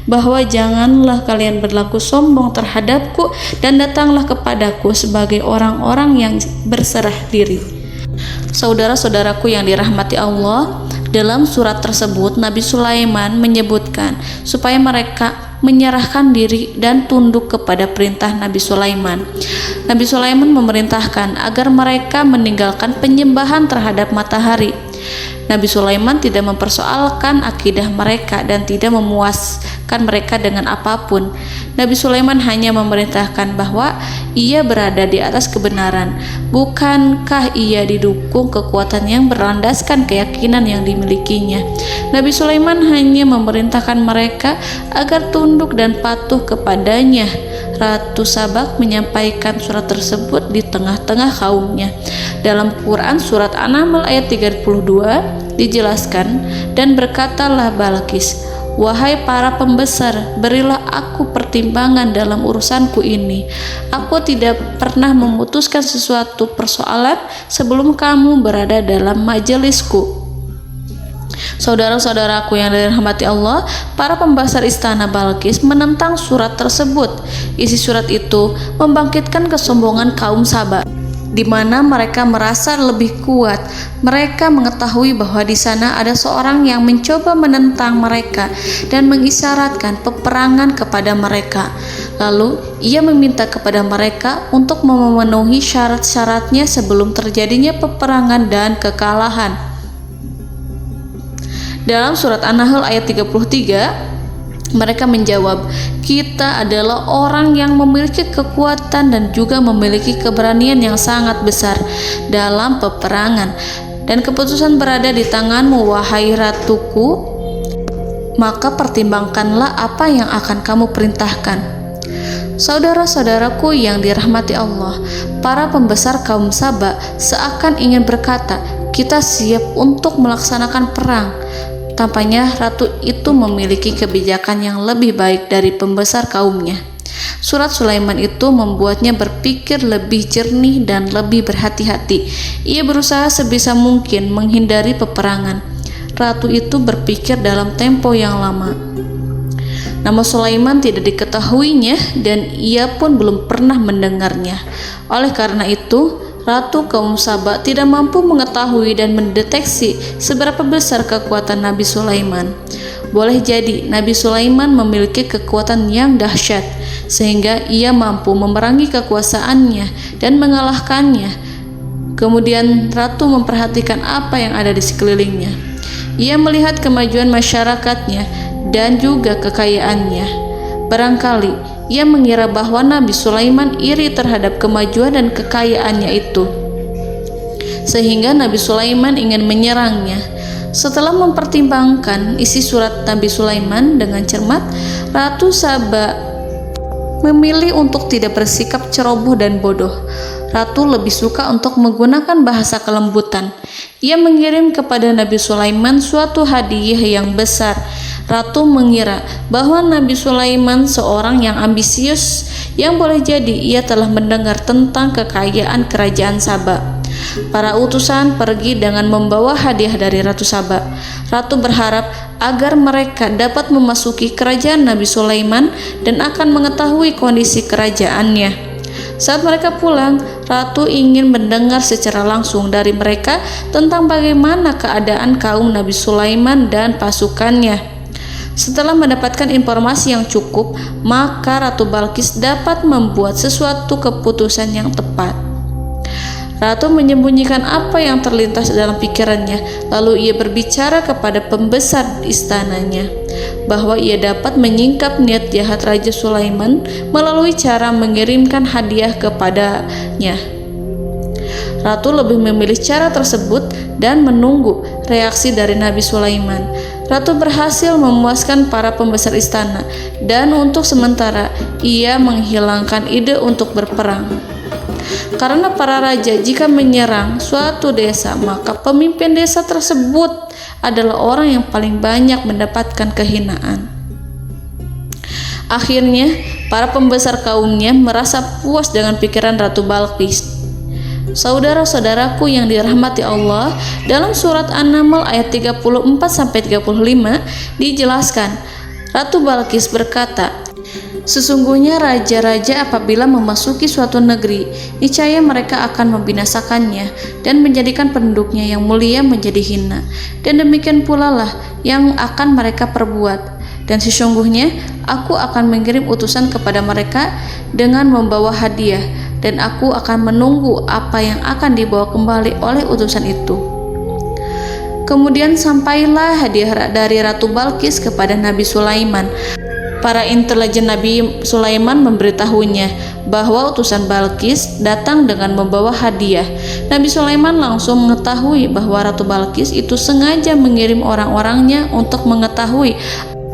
bahwa janganlah kalian berlaku sombong terhadapku dan datanglah kepadaku sebagai orang-orang yang berserah diri." Saudara-saudaraku yang dirahmati Allah, dalam surat tersebut Nabi Sulaiman menyebutkan supaya mereka menyerahkan diri dan tunduk kepada perintah Nabi Sulaiman. Nabi Sulaiman memerintahkan agar mereka meninggalkan penyembahan terhadap matahari. Nabi Sulaiman tidak mempersoalkan akidah mereka dan tidak memuaskan mereka dengan apapun. Nabi Sulaiman hanya memerintahkan bahwa ia berada di atas kebenaran. Bukankah ia didukung kekuatan yang berlandaskan keyakinan yang dimilikinya? Nabi Sulaiman hanya memerintahkan mereka agar tunduk dan patuh kepadanya. Ratu Sabak menyampaikan surat tersebut di tengah-tengah kaumnya. Dalam Quran surat An-Naml ayat 32 dijelaskan, "Dan berkatalah Balqis, wahai para pembesar, berilah aku pertimbangan dalam urusanku ini. Aku tidak pernah memutuskan sesuatu persoalan sebelum kamu berada dalam majelisku." Saudara-saudaraku yang dirahmati Allah, para pembesar istana Balqis menentang surat tersebut. Isi surat itu membangkitkan kesombongan kaum Saba, di mana mereka merasa lebih kuat. Mereka mengetahui bahwa di sana ada seorang yang mencoba menentang mereka dan mengisyaratkan peperangan kepada mereka. Lalu ia meminta kepada mereka untuk memenuhi syarat-syaratnya sebelum terjadinya peperangan dan kekalahan. Dalam surat An-Nahl ayat 33, mereka menjawab, "Kita adalah orang yang memiliki kekuatan dan juga memiliki keberanian yang sangat besar dalam peperangan, dan keputusan berada di tanganmu, wahai ratuku. Maka pertimbangkanlah apa yang akan kamu perintahkan." Saudara-saudaraku yang dirahmati Allah, para pembesar kaum Saba seakan ingin berkata, "Kita siap untuk melaksanakan perang." Tampaknya ratu itu memiliki kebijakan yang lebih baik dari pembesar kaumnya. Surat Sulaiman itu membuatnya berpikir lebih jernih dan lebih berhati-hati. Ia berusaha sebisa mungkin menghindari peperangan. ratu itu berpikir dalam tempo yang lama. Nama Sulaiman tidak diketahuinya dan ia pun belum pernah mendengarnya. Oleh karena itu, Ratu kaum Saba tidak mampu mengetahui dan mendeteksi seberapa besar kekuatan Nabi Sulaiman. Boleh jadi Nabi Sulaiman memiliki kekuatan yang dahsyat, sehingga ia mampu memerangi kekuasaannya dan mengalahkannya. Kemudian Ratu memperhatikan apa yang ada di sekelilingnya. Ia melihat kemajuan masyarakatnya dan juga kekayaannya. Barangkali ia mengira bahwa Nabi Sulaiman iri terhadap kemajuan dan kekayaannya itu, sehingga Nabi Sulaiman ingin menyerangnya. Setelah mempertimbangkan isi surat Nabi Sulaiman dengan cermat, Ratu Saba memilih untuk tidak bersikap ceroboh dan bodoh. Ratu lebih suka untuk menggunakan bahasa kelembutan. Ia mengirim kepada Nabi Sulaiman suatu hadiah yang besar. Ratu mengira bahwa Nabi Sulaiman seorang yang ambisius, yang boleh jadi ia telah mendengar tentang kekayaan kerajaan Saba. Para utusan pergi dengan membawa hadiah dari Ratu Saba. Ratu berharap agar mereka dapat memasuki kerajaan Nabi Sulaiman dan akan mengetahui kondisi kerajaannya. Saat mereka pulang, Ratu ingin mendengar secara langsung dari mereka tentang bagaimana keadaan kaum Nabi Sulaiman dan pasukannya. Setelah mendapatkan informasi yang cukup, maka Ratu Balqis dapat membuat sesuatu keputusan yang tepat. Ratu menyembunyikan apa yang terlintas dalam pikirannya, lalu ia berbicara kepada pembesar istananya bahwa ia dapat menyingkap niat jahat Raja Sulaiman melalui cara mengirimkan hadiah kepadanya. Ratu lebih memilih cara tersebut dan menunggu reaksi dari Nabi Sulaiman. Ratu berhasil memuaskan para pembesar istana dan untuk sementara ia menghilangkan ide untuk berperang. Karena para raja jika menyerang suatu desa, maka pemimpin desa tersebut adalah orang yang paling banyak mendapatkan kehinaan. Akhirnya, para pembesar kaumnya merasa puas dengan pikiran Ratu Balqis. Saudara-saudaraku yang dirahmati Allah, dalam surat An-Naml ayat 34-35 dijelaskan, Ratu Balqis berkata, "Sesungguhnya raja-raja apabila memasuki suatu negeri, niscaya mereka akan membinasakannya dan menjadikan penduduknya yang mulia menjadi hina. Dan demikian pula lah yang akan mereka perbuat. Dan sesungguhnya aku akan mengirim utusan kepada mereka dengan membawa hadiah, dan aku akan menunggu apa yang akan dibawa kembali oleh utusan itu." Kemudian sampailah hadiah dari Ratu Balqis kepada Nabi Sulaiman. Para intelijen Nabi Sulaiman memberitahunya bahwa utusan Balqis datang dengan membawa hadiah. Nabi Sulaiman langsung mengetahui bahwa Ratu Balqis itu sengaja mengirim orang-orangnya untuk mengetahui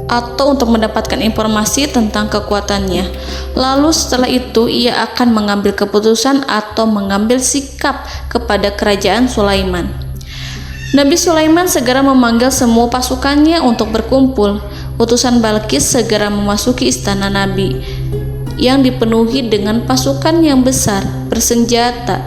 atau untuk mendapatkan informasi tentang kekuatannya. Lalu setelah itu ia akan mengambil keputusan atau mengambil sikap kepada kerajaan Sulaiman. Nabi Sulaiman segera memanggil semua pasukannya untuk berkumpul. Utusan Balqis segera memasuki istana Nabi yang dipenuhi dengan pasukan yang besar bersenjata.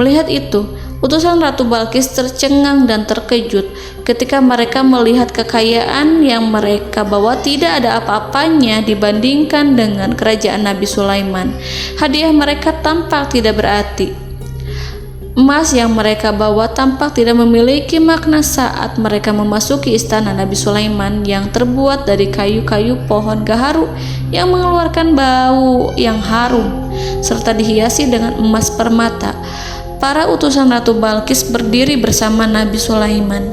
Melihat itu, utusan Ratu Balqis tercengang dan terkejut ketika mereka melihat kekayaan yang mereka bawa tidak ada apa-apanya dibandingkan dengan kerajaan Nabi Sulaiman. Hadiah mereka tampak tidak berarti. Emas yang mereka bawa tampak tidak memiliki makna saat mereka memasuki istana Nabi Sulaiman yang terbuat dari kayu-kayu pohon gaharu yang mengeluarkan bau yang harum serta dihiasi dengan emas permata. Para utusan Ratu Balqis berdiri bersama Nabi Sulaiman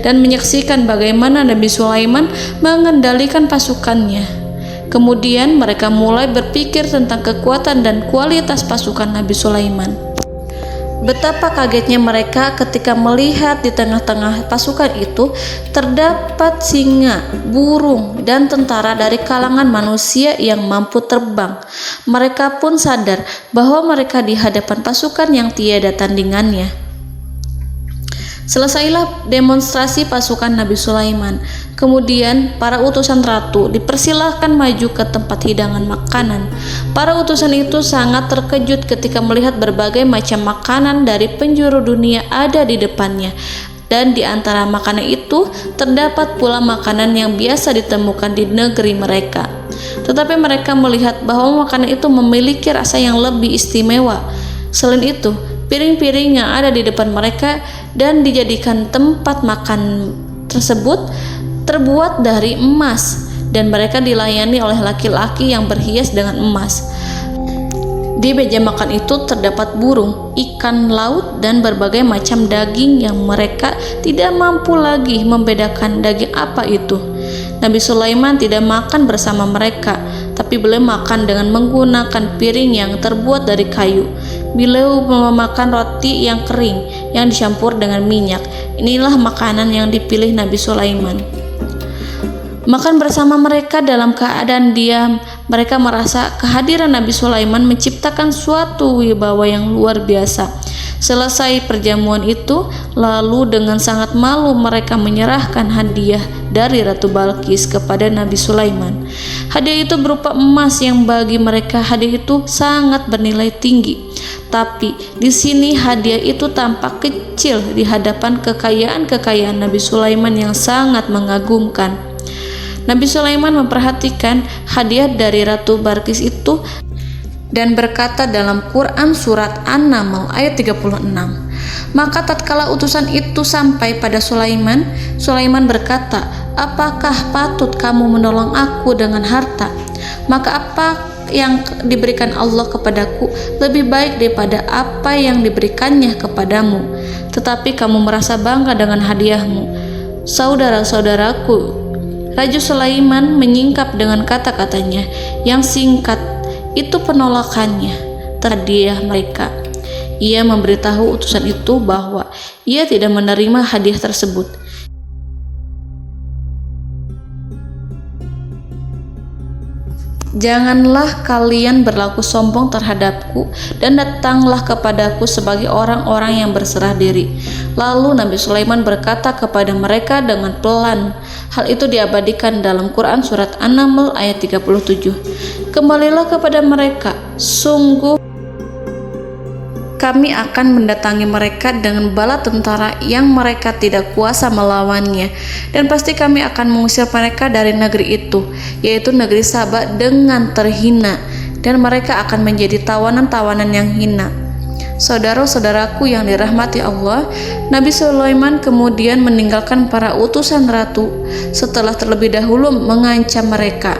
dan menyaksikan bagaimana Nabi Sulaiman mengendalikan pasukannya. Kemudian mereka mulai berpikir tentang kekuatan dan kualitas pasukan Nabi Sulaiman. Betapa kagetnya mereka ketika melihat di tengah-tengah pasukan itu terdapat singa, burung, dan tentara dari kalangan manusia yang mampu terbang. Mereka pun sadar bahwa mereka di hadapan pasukan yang tiada tandingannya. Selesailah demonstrasi pasukan Nabi Sulaiman. Kemudian para utusan ratu dipersilahkan maju ke tempat hidangan makanan. Para utusan itu sangat terkejut ketika melihat berbagai macam makanan dari penjuru dunia ada di depannya. dan di antara makanan itu terdapat pula makanan yang biasa ditemukan di negeri mereka. Tetapi mereka melihat bahwa makanan itu memiliki rasa yang lebih istimewa. Selain itu, piring-piring yang ada di depan mereka dan dijadikan tempat makan tersebut terbuat dari emas, dan mereka dilayani oleh laki-laki yang berhias dengan emas. Di meja makan itu terdapat burung, ikan laut, dan berbagai macam daging yang mereka tidak mampu lagi membedakan daging apa itu. Nabi Sulaiman tidak makan bersama mereka, tapi beliau makan dengan menggunakan piring yang terbuat dari kayu. Beliau memakan roti yang kering yang dicampur dengan minyak. Inilah makanan yang dipilih Nabi Sulaiman. Makan bersama mereka dalam keadaan diam, mereka merasa kehadiran Nabi Sulaiman menciptakan suatu wibawa yang luar biasa. Selesai perjamuan itu, lalu dengan sangat malu mereka menyerahkan hadiah dari Ratu Balqis kepada Nabi Sulaiman. Hadiah itu berupa emas yang bagi mereka hadiah itu sangat bernilai tinggi. Tapi di sini hadiah itu tampak kecil di hadapan kekayaan-kekayaan Nabi Sulaiman yang sangat mengagumkan. Nabi Sulaiman memperhatikan hadiah dari Ratu Balqis itu dan berkata dalam Quran surat An-Naml ayat 36. Maka tatkala utusan itu sampai pada Sulaiman, Sulaiman berkata, "Apakah patut kamu menolong aku dengan harta? Maka apa yang diberikan Allah kepadaku lebih baik daripada apa yang diberikannya kepadamu. Tetapi kamu merasa bangga dengan hadiahmu." Saudara-saudaraku, Raja Sulaiman menyingkap dengan kata-katanya yang singkat. Itu penolakannya terhadap hadiah mereka. Ia memberitahu utusan itu bahwa ia tidak menerima hadiah tersebut. Janganlah kalian berlaku sombong terhadapku dan datanglah kepadaku sebagai orang-orang yang berserah diri. Lalu Nabi Sulaiman berkata kepada mereka dengan pelan. Hal itu diabadikan dalam Quran surat An-Naml ayat 37. Kembalilah kepada mereka, sungguh kami akan mendatangi mereka dengan bala tentara yang mereka tidak kuasa melawannya, dan pasti kami akan mengusir mereka dari negeri itu, yaitu negeri Saba, dengan terhina, dan mereka akan menjadi tawanan-tawanan yang hina. Saudara-saudaraku yang dirahmati Allah, Nabi Sulaiman kemudian meninggalkan para utusan ratu setelah terlebih dahulu mengancam mereka.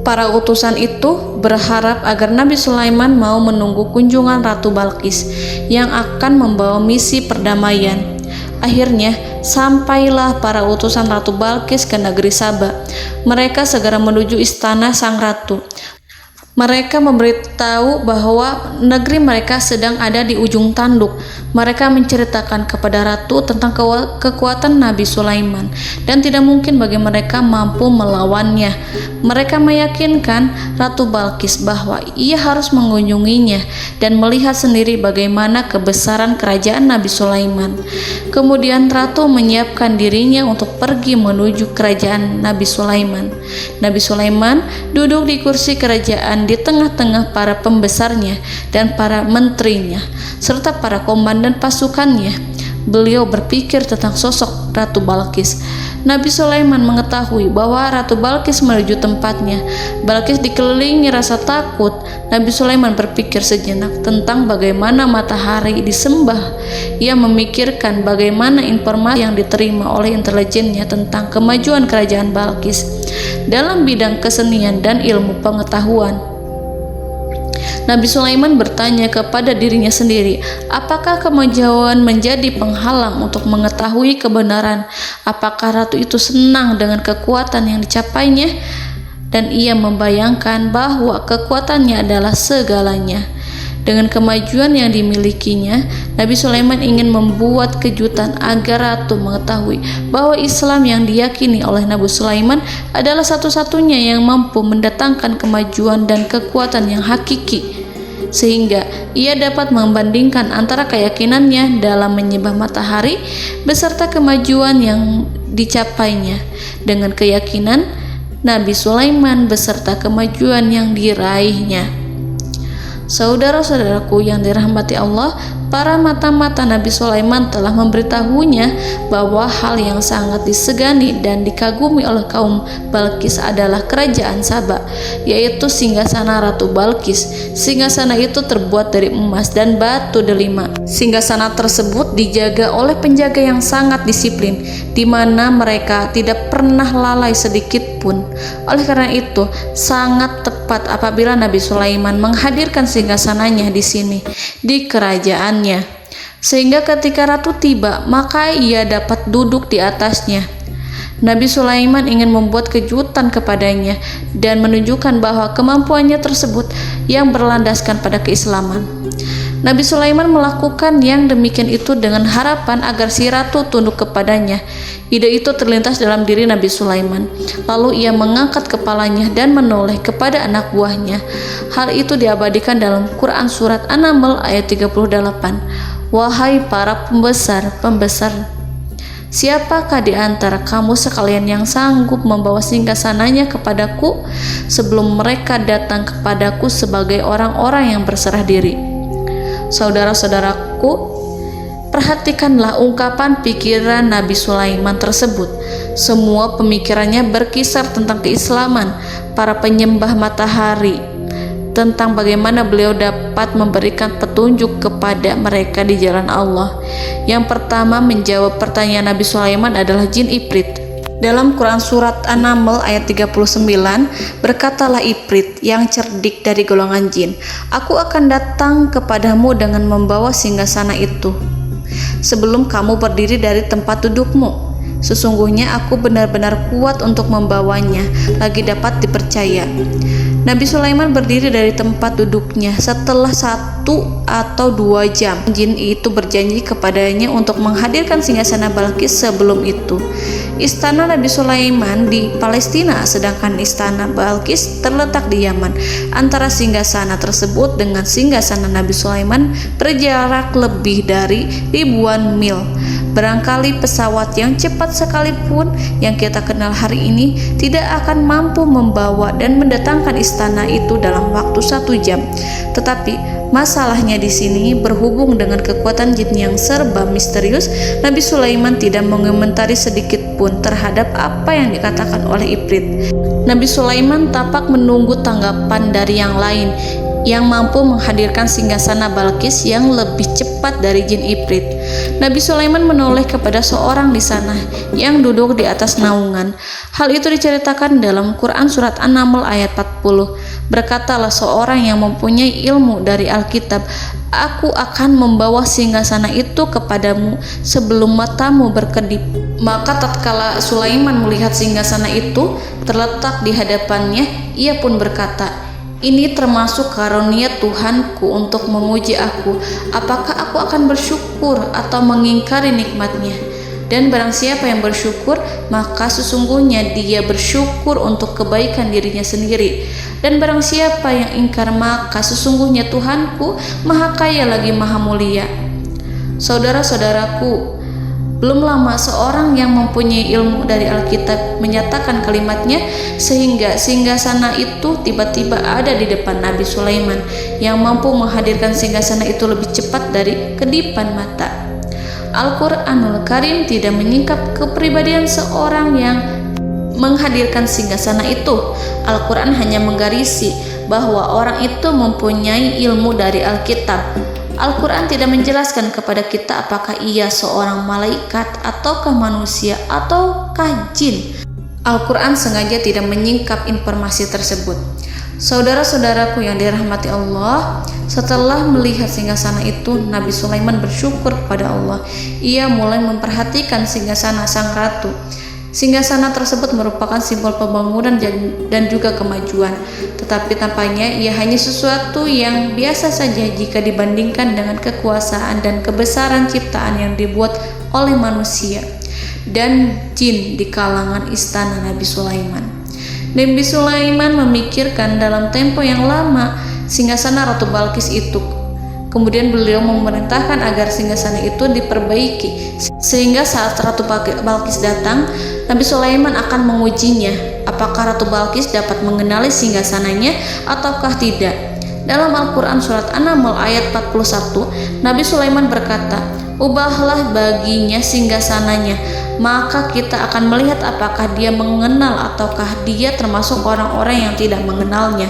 Para utusan itu berharap agar Nabi Sulaiman mau menunggu kunjungan Ratu Balqis yang akan membawa misi perdamaian. Akhirnya sampailah para utusan Ratu Balqis ke negeri Saba. Mereka segera menuju istana sang ratu. Mereka memberitahu bahwa negeri mereka sedang ada di ujung tanduk. Mereka menceritakan kepada ratu tentang kekuatan Nabi Sulaiman dan tidak mungkin bagi mereka mampu melawannya. Mereka meyakinkan Ratu Balqis bahwa ia harus mengunjunginya dan melihat sendiri bagaimana kebesaran kerajaan Nabi Sulaiman. Kemudian ratu menyiapkan dirinya untuk pergi menuju kerajaan Nabi Sulaiman. Nabi Sulaiman duduk di kursi kerajaan di tengah-tengah para pembesarnya dan para menterinya serta para komandan pasukannya. Beliau berpikir tentang sosok Ratu Balqis. Nabi Sulaiman mengetahui bahwa Ratu Balqis menuju tempatnya. Balqis dikelilingi rasa takut. Nabi Sulaiman berpikir sejenak tentang bagaimana matahari disembah. Ia memikirkan bagaimana informasi yang diterima oleh intelijennya tentang kemajuan kerajaan Balqis dalam bidang kesenian dan ilmu pengetahuan. Nabi Sulaiman bertanya kepada dirinya sendiri, apakah kemajuan menjadi penghalang untuk mengetahui kebenaran? Apakah ratu itu senang dengan kekuatan yang dicapainya? Dan ia membayangkan bahwa kekuatannya adalah segalanya. Dengan kemajuan yang dimilikinya, Nabi Sulaiman ingin membuat kejutan agar ratu mengetahui bahwa Islam yang diyakini oleh Nabi Sulaiman adalah satu-satunya yang mampu mendatangkan kemajuan dan kekuatan yang hakiki, sehingga ia dapat membandingkan antara keyakinannya dalam menyembah matahari beserta kemajuan yang dicapainya dengan keyakinan Nabi Sulaiman beserta kemajuan yang diraihnya. Saudara-saudaraku yang dirahmati Allah, para mata-mata Nabi Sulaiman telah memberitahunya bahwa hal yang sangat disegani dan dikagumi oleh kaum Balkis adalah kerajaan Saba, yaitu singgasana Ratu Balkis. Singgasana itu terbuat dari emas dan batu delima. Singgasana tersebut dijaga oleh penjaga yang sangat disiplin, di mana mereka tidak pernah lalai sedikit pun. Oleh karena itu, sangat tepat apabila Nabi Sulaiman menghadirkan singgasananya di sini, di kerajaannya, sehingga ketika ratu tiba, maka ia dapat duduk di atasnya. Nabi Sulaiman ingin membuat kejutan kepadanya dan menunjukkan bahwa kemampuannya tersebut yang berlandaskan pada keislaman. Nabi Sulaiman melakukan yang demikian itu dengan harapan agar si ratu tunduk kepadanya. Ide itu terlintas dalam diri Nabi Sulaiman. Lalu ia mengangkat kepalanya dan menoleh kepada anak buahnya. Hal itu diabadikan dalam Quran Surat An-Naml ayat 38. Wahai para pembesar, siapakah di antara kamu sekalian yang sanggup membawa singgasananya kepadaku sebelum mereka datang kepadaku sebagai orang-orang yang berserah diri? Saudara-saudaraku, perhatikanlah ungkapan pikiran Nabi Sulaiman tersebut. Semua pemikirannya berkisar tentang keislaman para penyembah matahari, tentang bagaimana beliau dapat memberikan petunjuk kepada mereka di jalan Allah. Yang pertama menjawab pertanyaan Nabi Sulaiman adalah jin Ifrit. Dalam Quran Surat An-Naml ayat 39, berkatalah Ifrit yang cerdik dari golongan jin, aku akan datang kepadamu dengan membawa singgasana itu sebelum kamu berdiri dari tempat dudukmu. Sesungguhnya aku benar-benar kuat untuk membawanya, lagi dapat dipercaya. Nabi Sulaiman berdiri dari tempat duduknya setelah 1 atau 2 jam. Jin itu berjanji kepadanya untuk menghadirkan singgasana Balkis sebelum itu. Istana Nabi Sulaiman di Palestina, sedangkan istana Balkis terletak di Yaman. Antara singgasana tersebut dengan singgasana Nabi Sulaiman berjarak lebih dari ribuan mil. Barangkali pesawat yang cepat sekalipun yang kita kenal hari ini tidak akan mampu membawa dan mendatangkan istana itu dalam waktu 1 jam. Tetapi masalahnya di sini berhubung dengan kekuatan jin yang serba misterius, Nabi Sulaiman tidak mengomentari sedikit pun terhadap apa yang dikatakan oleh Ifrit. Nabi Sulaiman tapak menunggu tanggapan dari yang lain yang mampu menghadirkan singgasana Balkis yang lebih cepat dari jin Ifrit. Nabi Sulaiman menoleh kepada seorang di sana yang duduk di atas naungan. Hal itu diceritakan dalam Quran Surat An-Naml ayat 40. Berkatalah seorang yang mempunyai ilmu dari Alkitab, aku akan membawa singgasana itu kepadamu sebelum matamu berkedip. Maka tatkala Sulaiman melihat singgasana itu terletak di hadapannya, ia pun berkata, ini termasuk karunia Tuhanku untuk memuji aku. Apakah aku akan bersyukur atau mengingkari nikmatnya? Dan barang siapa yang bersyukur, maka sesungguhnya dia bersyukur untuk kebaikan dirinya sendiri. Dan barang siapa yang ingkar, maka sesungguhnya Tuhanku maha kaya lagi maha mulia. Saudara-saudaraku, belum lama seorang yang mempunyai ilmu dari Alkitab menyatakan kalimatnya, sehingga singgasana itu tiba-tiba ada di depan Nabi Sulaiman yang mampu menghadirkan singgasana itu lebih cepat dari kedipan mata. Al-Quranul Karim tidak menyingkap kepribadian seorang yang menghadirkan singgasana itu. Al-Quran hanya menggarisi bahwa orang itu mempunyai ilmu dari Alkitab. Al-Quran tidak menjelaskan kepada kita apakah ia seorang malaikat ataukah manusia ataukah jin. Al-Quran sengaja tidak menyingkap informasi tersebut. Saudara-saudaraku yang dirahmati Allah, setelah melihat singgasana itu, Nabi Sulaiman bersyukur kepada Allah. Ia mulai memperhatikan singgasana sang ratu. Singgasana tersebut merupakan simbol pembangunan dan juga kemajuan, tetapi tampaknya ia hanya sesuatu yang biasa saja jika dibandingkan dengan kekuasaan dan kebesaran ciptaan yang dibuat oleh manusia dan jin di kalangan istana Nabi Sulaiman. Nabi Sulaiman memikirkan dalam tempo yang lama singgasana Ratu Balkis itu. Kemudian beliau memerintahkan agar singgasana itu diperbaiki, sehingga saat Ratu Balkis datang, Nabi Sulaiman akan mengujinya apakah Ratu Balkis dapat mengenali singgasananya ataukah tidak. Dalam Al-Quran surat An-Naml ayat 41, Nabi Sulaiman berkata, "Ubahlah baginya singgasananya, maka kita akan melihat apakah dia mengenal ataukah dia termasuk orang-orang yang tidak mengenalnya."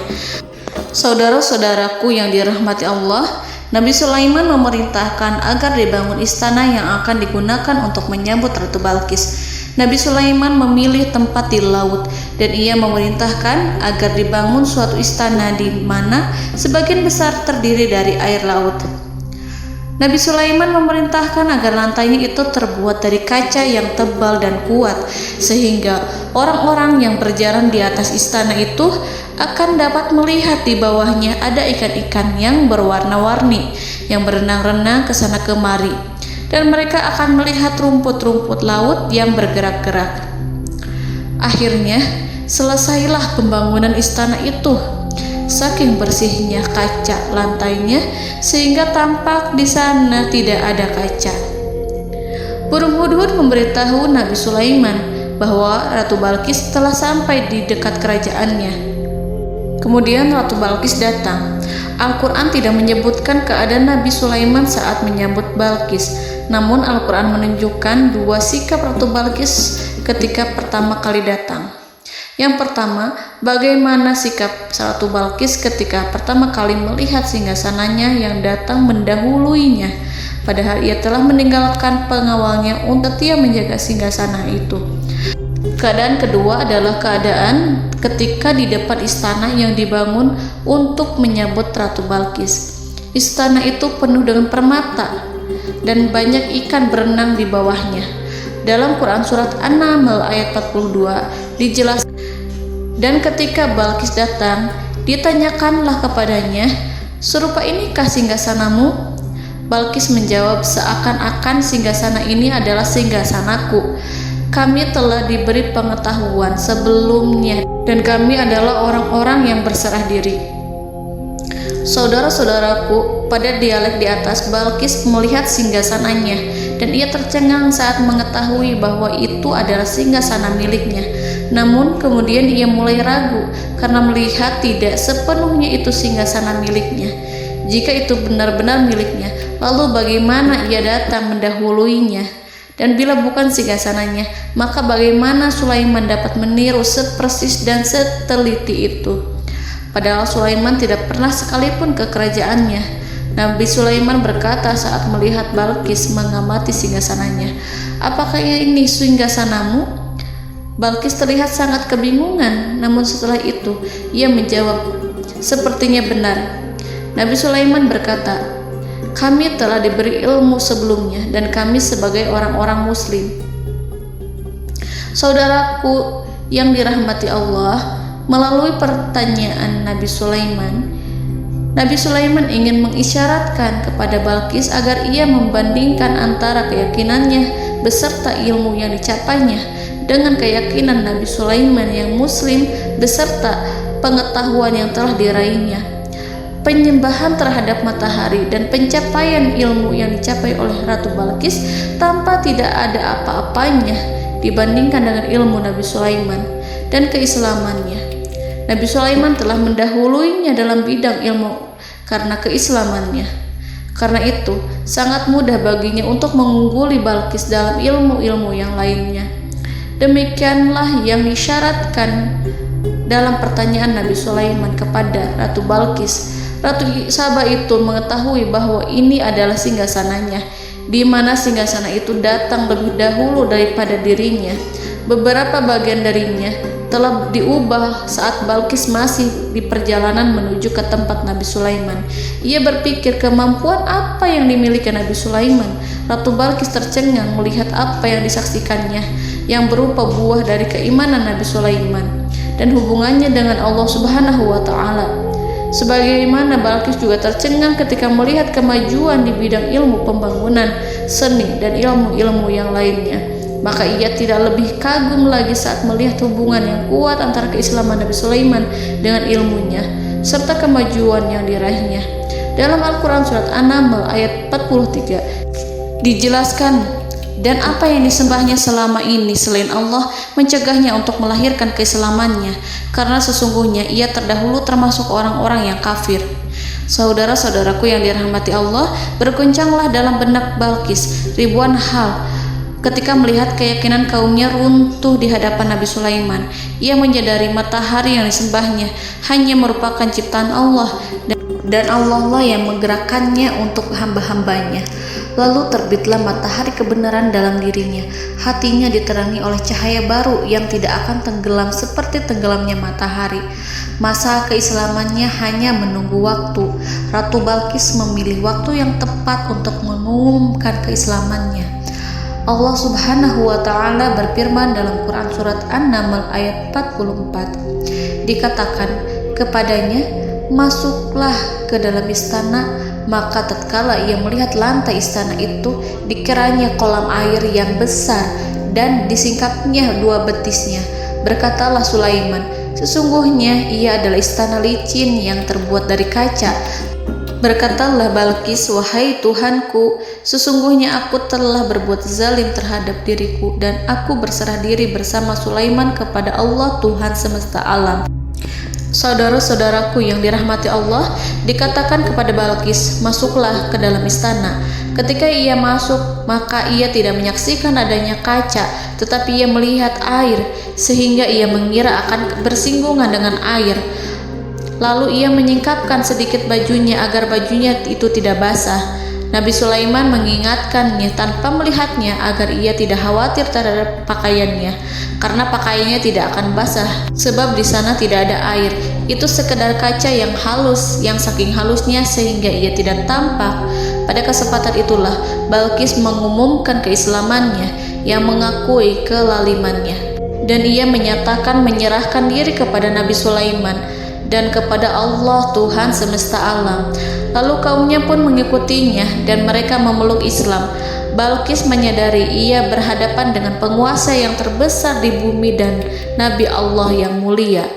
Saudara-saudaraku yang dirahmati Allah, Nabi Sulaiman memerintahkan agar dibangun istana yang akan digunakan untuk menyambut Ratu Balqis. Nabi Sulaiman memilih tempat di laut dan ia memerintahkan agar dibangun suatu istana di mana sebagian besar terdiri dari air laut. Nabi Sulaiman memerintahkan agar lantainya itu terbuat dari kaca yang tebal dan kuat sehingga orang-orang yang berjalan di atas istana itu akan dapat melihat di bawahnya ada ikan-ikan yang berwarna-warni yang berenang-renang ke sana kemari, dan mereka akan melihat rumput-rumput laut yang bergerak-gerak. Akhirnya selesailah pembangunan istana itu. Saking bersihnya kaca lantainya sehingga tampak di sana tidak ada kaca. Burung hudhud memberitahu Nabi Sulaiman bahwa Ratu Balqis telah sampai di dekat kerajaannya. Kemudian Ratu Balqis datang. Al-Quran tidak menyebutkan keadaan Nabi Sulaiman saat menyambut Balqis, namun Al-Quran menunjukkan dua sikap Ratu Balqis ketika pertama kali datang. Yang pertama, bagaimana sikap Ratu Balqis ketika pertama kali melihat singgasananya yang datang mendahuluinya, padahal ia telah meninggalkan pengawalnya untuk setia menjaga singgasana itu. Keadaan kedua adalah keadaan ketika di depan istana yang dibangun untuk menyambut Ratu Balqis. Istana itu penuh dengan permata dan banyak ikan berenang di bawahnya. Dalam Quran surat An-Naml ayat 42 dijelaskan, dan ketika Balqis datang, ditanyakanlah kepadanya, "Serupa inikah singgasanamu?" Balqis menjawab, "Seakan-akan singgasana ini adalah singgasanaku. Kami telah diberi pengetahuan sebelumnya dan kami adalah orang-orang yang berserah diri." Saudara-saudaraku, pada dialek di atas, Balqis melihat singgasananya dan ia tercengang saat mengetahui bahwa itu adalah singgasana miliknya. Namun kemudian ia mulai ragu karena melihat tidak sepenuhnya itu singgasana miliknya. Jika itu benar-benar miliknya, lalu bagaimana ia datang mendahuluinya? Dan bila bukan singgasananya, maka bagaimana Sulaiman dapat meniru sepersis dan seteliti itu? Padahal Sulaiman tidak pernah sekalipun ke kerajaannya. Nabi Sulaiman berkata saat melihat Balqis mengamati singgasananya, "Apakah ini singgasanamu?" Balqis terlihat sangat kebingungan, namun setelah itu ia menjawab, "Sepertinya benar." Nabi Sulaiman berkata, "Kami telah diberi ilmu sebelumnya dan kami sebagai orang-orang muslim." Saudaraku yang dirahmati Allah, melalui pertanyaan Nabi Sulaiman ingin mengisyaratkan kepada Balqis agar ia membandingkan antara keyakinannya beserta ilmu yang dicapainya dengan keyakinan Nabi Sulaiman yang muslim beserta pengetahuan yang telah diraihnya. Penyembahan terhadap matahari dan pencapaian ilmu yang dicapai oleh Ratu Balqis tanpa tidak ada apa-apanya dibandingkan dengan ilmu Nabi Sulaiman dan keislamannya. Nabi Sulaiman telah mendahuluinya dalam bidang ilmu karena keislamannya. Karena itu, sangat mudah baginya untuk mengungguli Balqis dalam ilmu-ilmu yang lainnya. Demikianlah yang disyaratkan dalam pertanyaan Nabi Sulaiman kepada Ratu Balqis. Ratu Saba itu mengetahui bahwa ini adalah singgasananya, di mana singgasana itu datang lebih dahulu daripada dirinya. Beberapa bagian darinya telah diubah saat Balqis masih di perjalanan menuju ke tempat Nabi Sulaiman. Ia berpikir kemampuan apa yang dimiliki Nabi Sulaiman. Ratu Balqis tercengang melihat apa yang disaksikannya yang berupa buah dari keimanan Nabi Sulaiman dan hubungannya dengan Allah Subhanahu wa Ta'ala. Sebagaimana Balqis juga tercengang ketika melihat kemajuan di bidang ilmu pembangunan, seni, dan ilmu-ilmu yang lainnya. Maka ia tidak lebih kagum lagi saat melihat hubungan yang kuat antara keislaman Nabi Sulaiman dengan ilmunya, serta kemajuan yang diraihnya. Dalam Al-Quran Surat An-Naml ayat 43 dijelaskan, dan apa yang disembahnya selama ini selain Allah mencegahnya untuk melahirkan keislamannya, karena sesungguhnya ia terdahulu termasuk orang-orang yang kafir. Saudara-saudaraku yang dirahmati Allah, berguncanglah dalam benak Balqis ribuan hal ketika melihat keyakinan kaumnya runtuh di hadapan Nabi Sulaiman. Ia menyadari matahari yang disembahnya hanya merupakan ciptaan Allah, dan Allah lah yang menggerakkannya untuk hamba-hambanya. Lalu terbitlah matahari kebenaran dalam dirinya. Hatinya diterangi oleh cahaya baru yang tidak akan tenggelam seperti tenggelamnya matahari. Masa keislamannya hanya menunggu waktu. Ratu Balqis memilih waktu yang tepat untuk mengumumkan keislamannya. Allah Subhanahu wa Ta'ala berfirman dalam Quran Surat An-Naml ayat 44. Dikatakan kepadanya, masuklah ke dalam istana. Maka tatkala ia melihat lantai istana itu, dikiranya kolam air yang besar dan disingkapnya dua betisnya. Berkatalah Sulaiman, sesungguhnya ia adalah istana licin yang terbuat dari kaca. Berkatalah Balqis, wahai Tuhanku, sesungguhnya aku telah berbuat zalim terhadap diriku, dan aku berserah diri bersama Sulaiman kepada Allah Tuhan semesta alam. Saudara-saudaraku yang dirahmati Allah, dikatakan kepada Balqis, masuklah ke dalam istana. Ketika ia masuk, maka ia tidak menyaksikan adanya kaca, tetapi ia melihat air, sehingga ia mengira akan bersinggungan dengan air. Lalu ia menyingkapkan sedikit bajunya agar bajunya itu tidak basah. Nabi Sulaiman mengingatkannya tanpa melihatnya agar ia tidak khawatir terhadap pakaiannya, karena pakaiannya tidak akan basah sebab di sana tidak ada air. Itu sekedar kaca yang halus, yang saking halusnya sehingga ia tidak tampak. Pada kesempatan itulah Balqis mengumumkan keislamannya yang mengakui kelalimannya, dan ia menyatakan menyerahkan diri kepada Nabi Sulaiman dan kepada Allah Tuhan semesta alam. Lalu kaumnya pun mengikutinya dan mereka memeluk Islam. Balqis menyadari ia berhadapan dengan penguasa yang terbesar di bumi dan Nabi Allah yang mulia.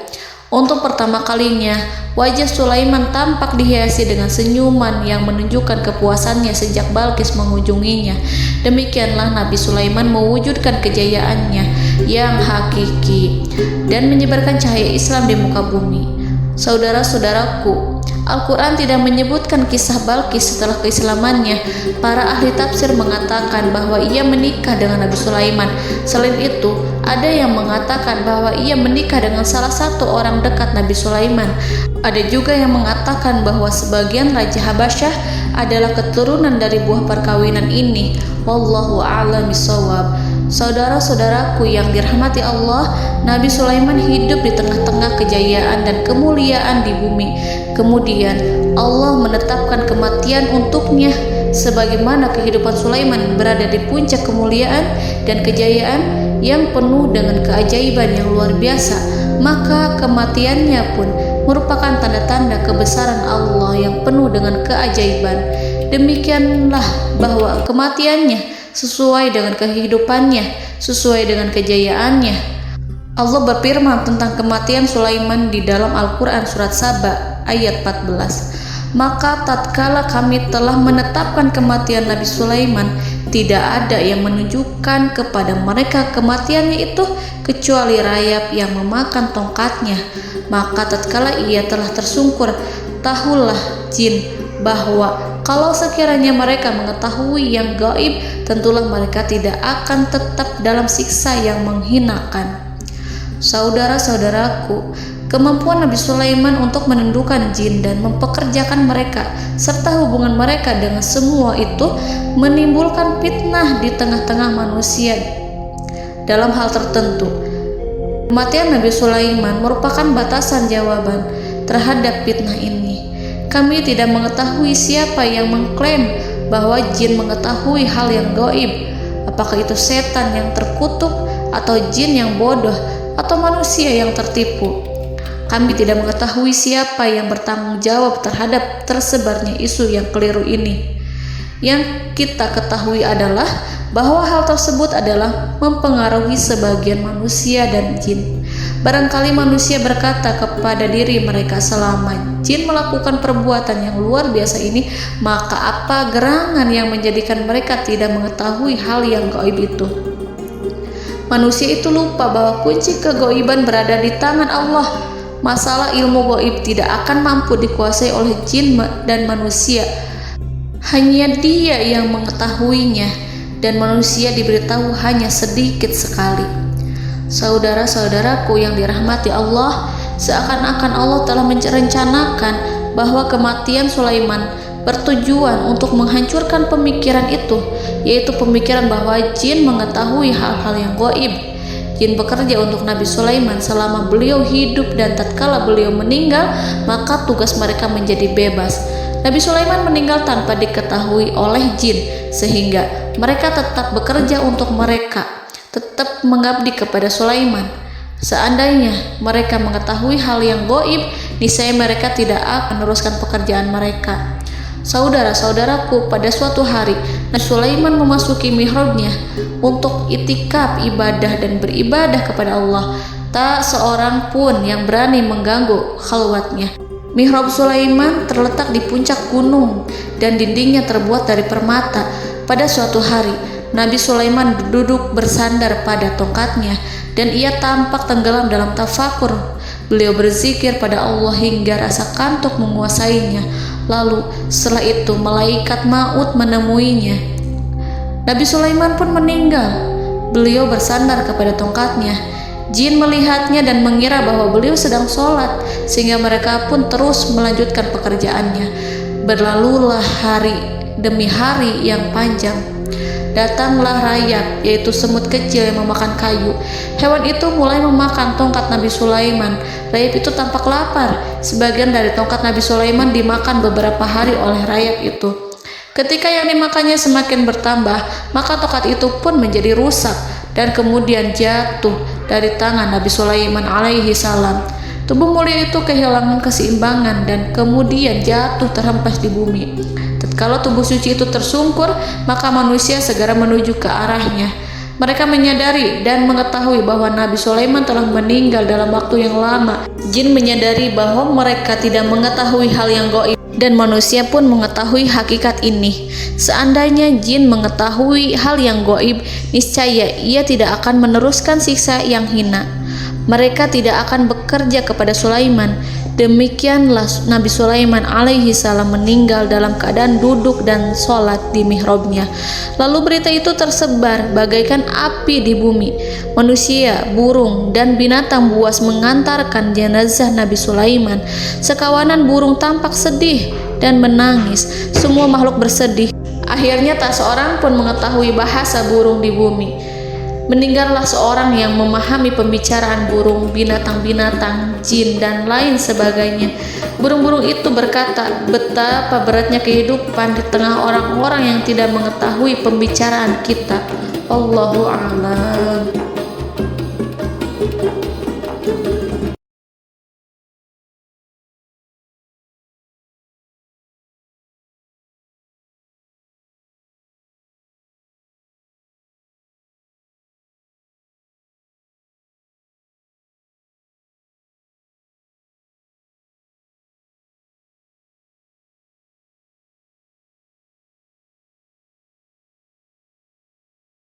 Untuk pertama kalinya, wajah Sulaiman tampak dihiasi dengan senyuman yang menunjukkan kepuasannya sejak Balqis mengunjunginya. Demikianlah Nabi Sulaiman mewujudkan kejayaannya yang hakiki dan menyebarkan cahaya Islam di muka bumi. Saudara-saudaraku, Al-Quran tidak menyebutkan kisah Balqis setelah keislamannya. Para ahli tafsir mengatakan bahwa ia menikah dengan Nabi Sulaiman. Selain itu, ada yang mengatakan bahwa ia menikah dengan salah satu orang dekat Nabi Sulaiman. Ada juga yang mengatakan bahwa sebagian Raja Habasyah adalah keturunan dari buah perkawinan ini. Wallahu a'lam bishawab. Saudara-saudaraku yang dirahmati Allah, Nabi Sulaiman hidup di tengah-tengah kejayaan dan kemuliaan di bumi. Kemudian Allah menetapkan kematian untuknya, sebagaimana kehidupan Sulaiman berada di puncak kemuliaan dan kejayaan yang penuh dengan keajaiban yang luar biasa. Maka kematiannya pun merupakan tanda-tanda kebesaran Allah yang penuh dengan keajaiban. Demikianlah bahwa kematiannya sesuai dengan kehidupannya, sesuai dengan kejayaannya. Allah berfirman tentang kematian Sulaiman di dalam Al-Quran Surat Saba ayat 14. Maka tatkala kami telah menetapkan kematian Nabi Sulaiman, tidak ada yang menunjukkan kepada mereka kematiannya itu kecuali rayap yang memakan tongkatnya. Maka tatkala ia telah tersungkur, tahulah jin bahwa kalau sekiranya mereka mengetahui yang gaib, tentulah mereka tidak akan tetap dalam siksa yang menghinakan. Saudara-saudaraku, kemampuan Nabi Sulaiman untuk menundukkan jin dan mempekerjakan mereka serta hubungan mereka dengan semua itu menimbulkan fitnah di tengah-tengah manusia dalam hal tertentu. Kematian Nabi Sulaiman merupakan batasan jawaban terhadap fitnah ini. Kami tidak mengetahui siapa yang mengklaim bahwa jin mengetahui hal yang gaib. Apakah itu setan yang terkutuk, atau jin yang bodoh, atau manusia yang tertipu? Kami tidak mengetahui siapa yang bertanggung jawab terhadap tersebarnya isu yang keliru ini. Yang kita ketahui adalah bahwa hal tersebut adalah mempengaruhi sebagian manusia dan jin. Barangkali manusia berkata kepada diri mereka, selama jin melakukan perbuatan yang luar biasa ini, maka apa gerangan yang menjadikan mereka tidak mengetahui hal yang gaib itu? Manusia itu lupa bahwa kunci kegaiban berada di tangan Allah. masalah ilmu gaib tidak akan mampu dikuasai oleh jin dan manusia. Hanya Dia yang mengetahuinya, dan manusia diberitahu hanya sedikit sekali. Saudara-saudaraku yang dirahmati Allah, seakan-akan Allah telah merencanakan bahwa kematian Sulaiman bertujuan untuk menghancurkan pemikiran itu, yaitu pemikiran bahwa jin mengetahui hal-hal yang gaib. Jin bekerja untuk Nabi Sulaiman selama beliau hidup, dan tatkala beliau meninggal, maka tugas mereka menjadi bebas. Nabi Sulaiman meninggal tanpa diketahui oleh jin, sehingga mereka tetap bekerja untuk mereka, tetap mengabdi kepada Sulaiman. Seandainya mereka mengetahui hal yang gaib, niscaya mereka tidak akan meneruskan pekerjaan mereka. Saudara-saudaraku, pada suatu hari Nabi Sulaiman memasuki mihrabnya untuk itikaf ibadah dan beribadah kepada Allah. Tak seorang pun yang berani mengganggu khalwatnya. Mihrab Sulaiman terletak di puncak gunung dan dindingnya terbuat dari permata. Pada suatu hari, Nabi Sulaiman duduk bersandar pada tongkatnya dan ia tampak tenggelam dalam tafakur. Beliau berzikir pada Allah hingga rasa kantuk menguasainya. Lalu setelah itu malaikat maut menemuinya. Nabi Sulaiman pun meninggal. Beliau bersandar kepada tongkatnya. Jin melihatnya dan mengira bahwa beliau sedang sholat, sehingga mereka pun terus melanjutkan pekerjaannya. Berlalulah hari demi hari yang panjang. Datanglah rayap, yaitu semut kecil yang memakan kayu. Hewan itu mulai memakan tongkat Nabi Sulaiman. Rayap itu tampak lapar. Sebagian dari tongkat Nabi Sulaiman dimakan beberapa hari oleh rayap itu. Ketika yang dimakannya semakin bertambah, maka tongkat itu pun menjadi rusak dan kemudian jatuh dari tangan Nabi Sulaiman alaihi salam. Tubuh mulia itu kehilangan keseimbangan dan kemudian jatuh terhempas di bumi. Tatkala tubuh suci itu tersungkur, maka manusia segera menuju ke arahnya. Mereka menyadari dan mengetahui bahwa Nabi Sulaiman telah meninggal dalam waktu yang lama. Jin menyadari bahwa mereka tidak mengetahui hal yang gaib, dan manusia pun mengetahui hakikat ini. Seandainya jin mengetahui hal yang gaib, niscaya ia tidak akan meneruskan siksa yang hina. Mereka tidak akan bekerja kepada Sulaiman. Demikianlah Nabi Sulaiman alaihi salam meninggal dalam keadaan duduk dan sholat di mihrabnya. Lalu berita itu tersebar bagaikan api di bumi. Manusia, burung, dan binatang buas mengantarkan jenazah Nabi Sulaiman. Sekawanan burung tampak sedih dan menangis. Semua makhluk bersedih. Akhirnya tak seorang pun mengetahui bahasa burung di bumi. Meninggallah seorang yang memahami pembicaraan burung, binatang-binatang, jin, dan lain sebagainya. Burung-burung itu berkata, betapa beratnya kehidupan di tengah orang-orang yang tidak mengetahui pembicaraan kita. Allahu a'lam.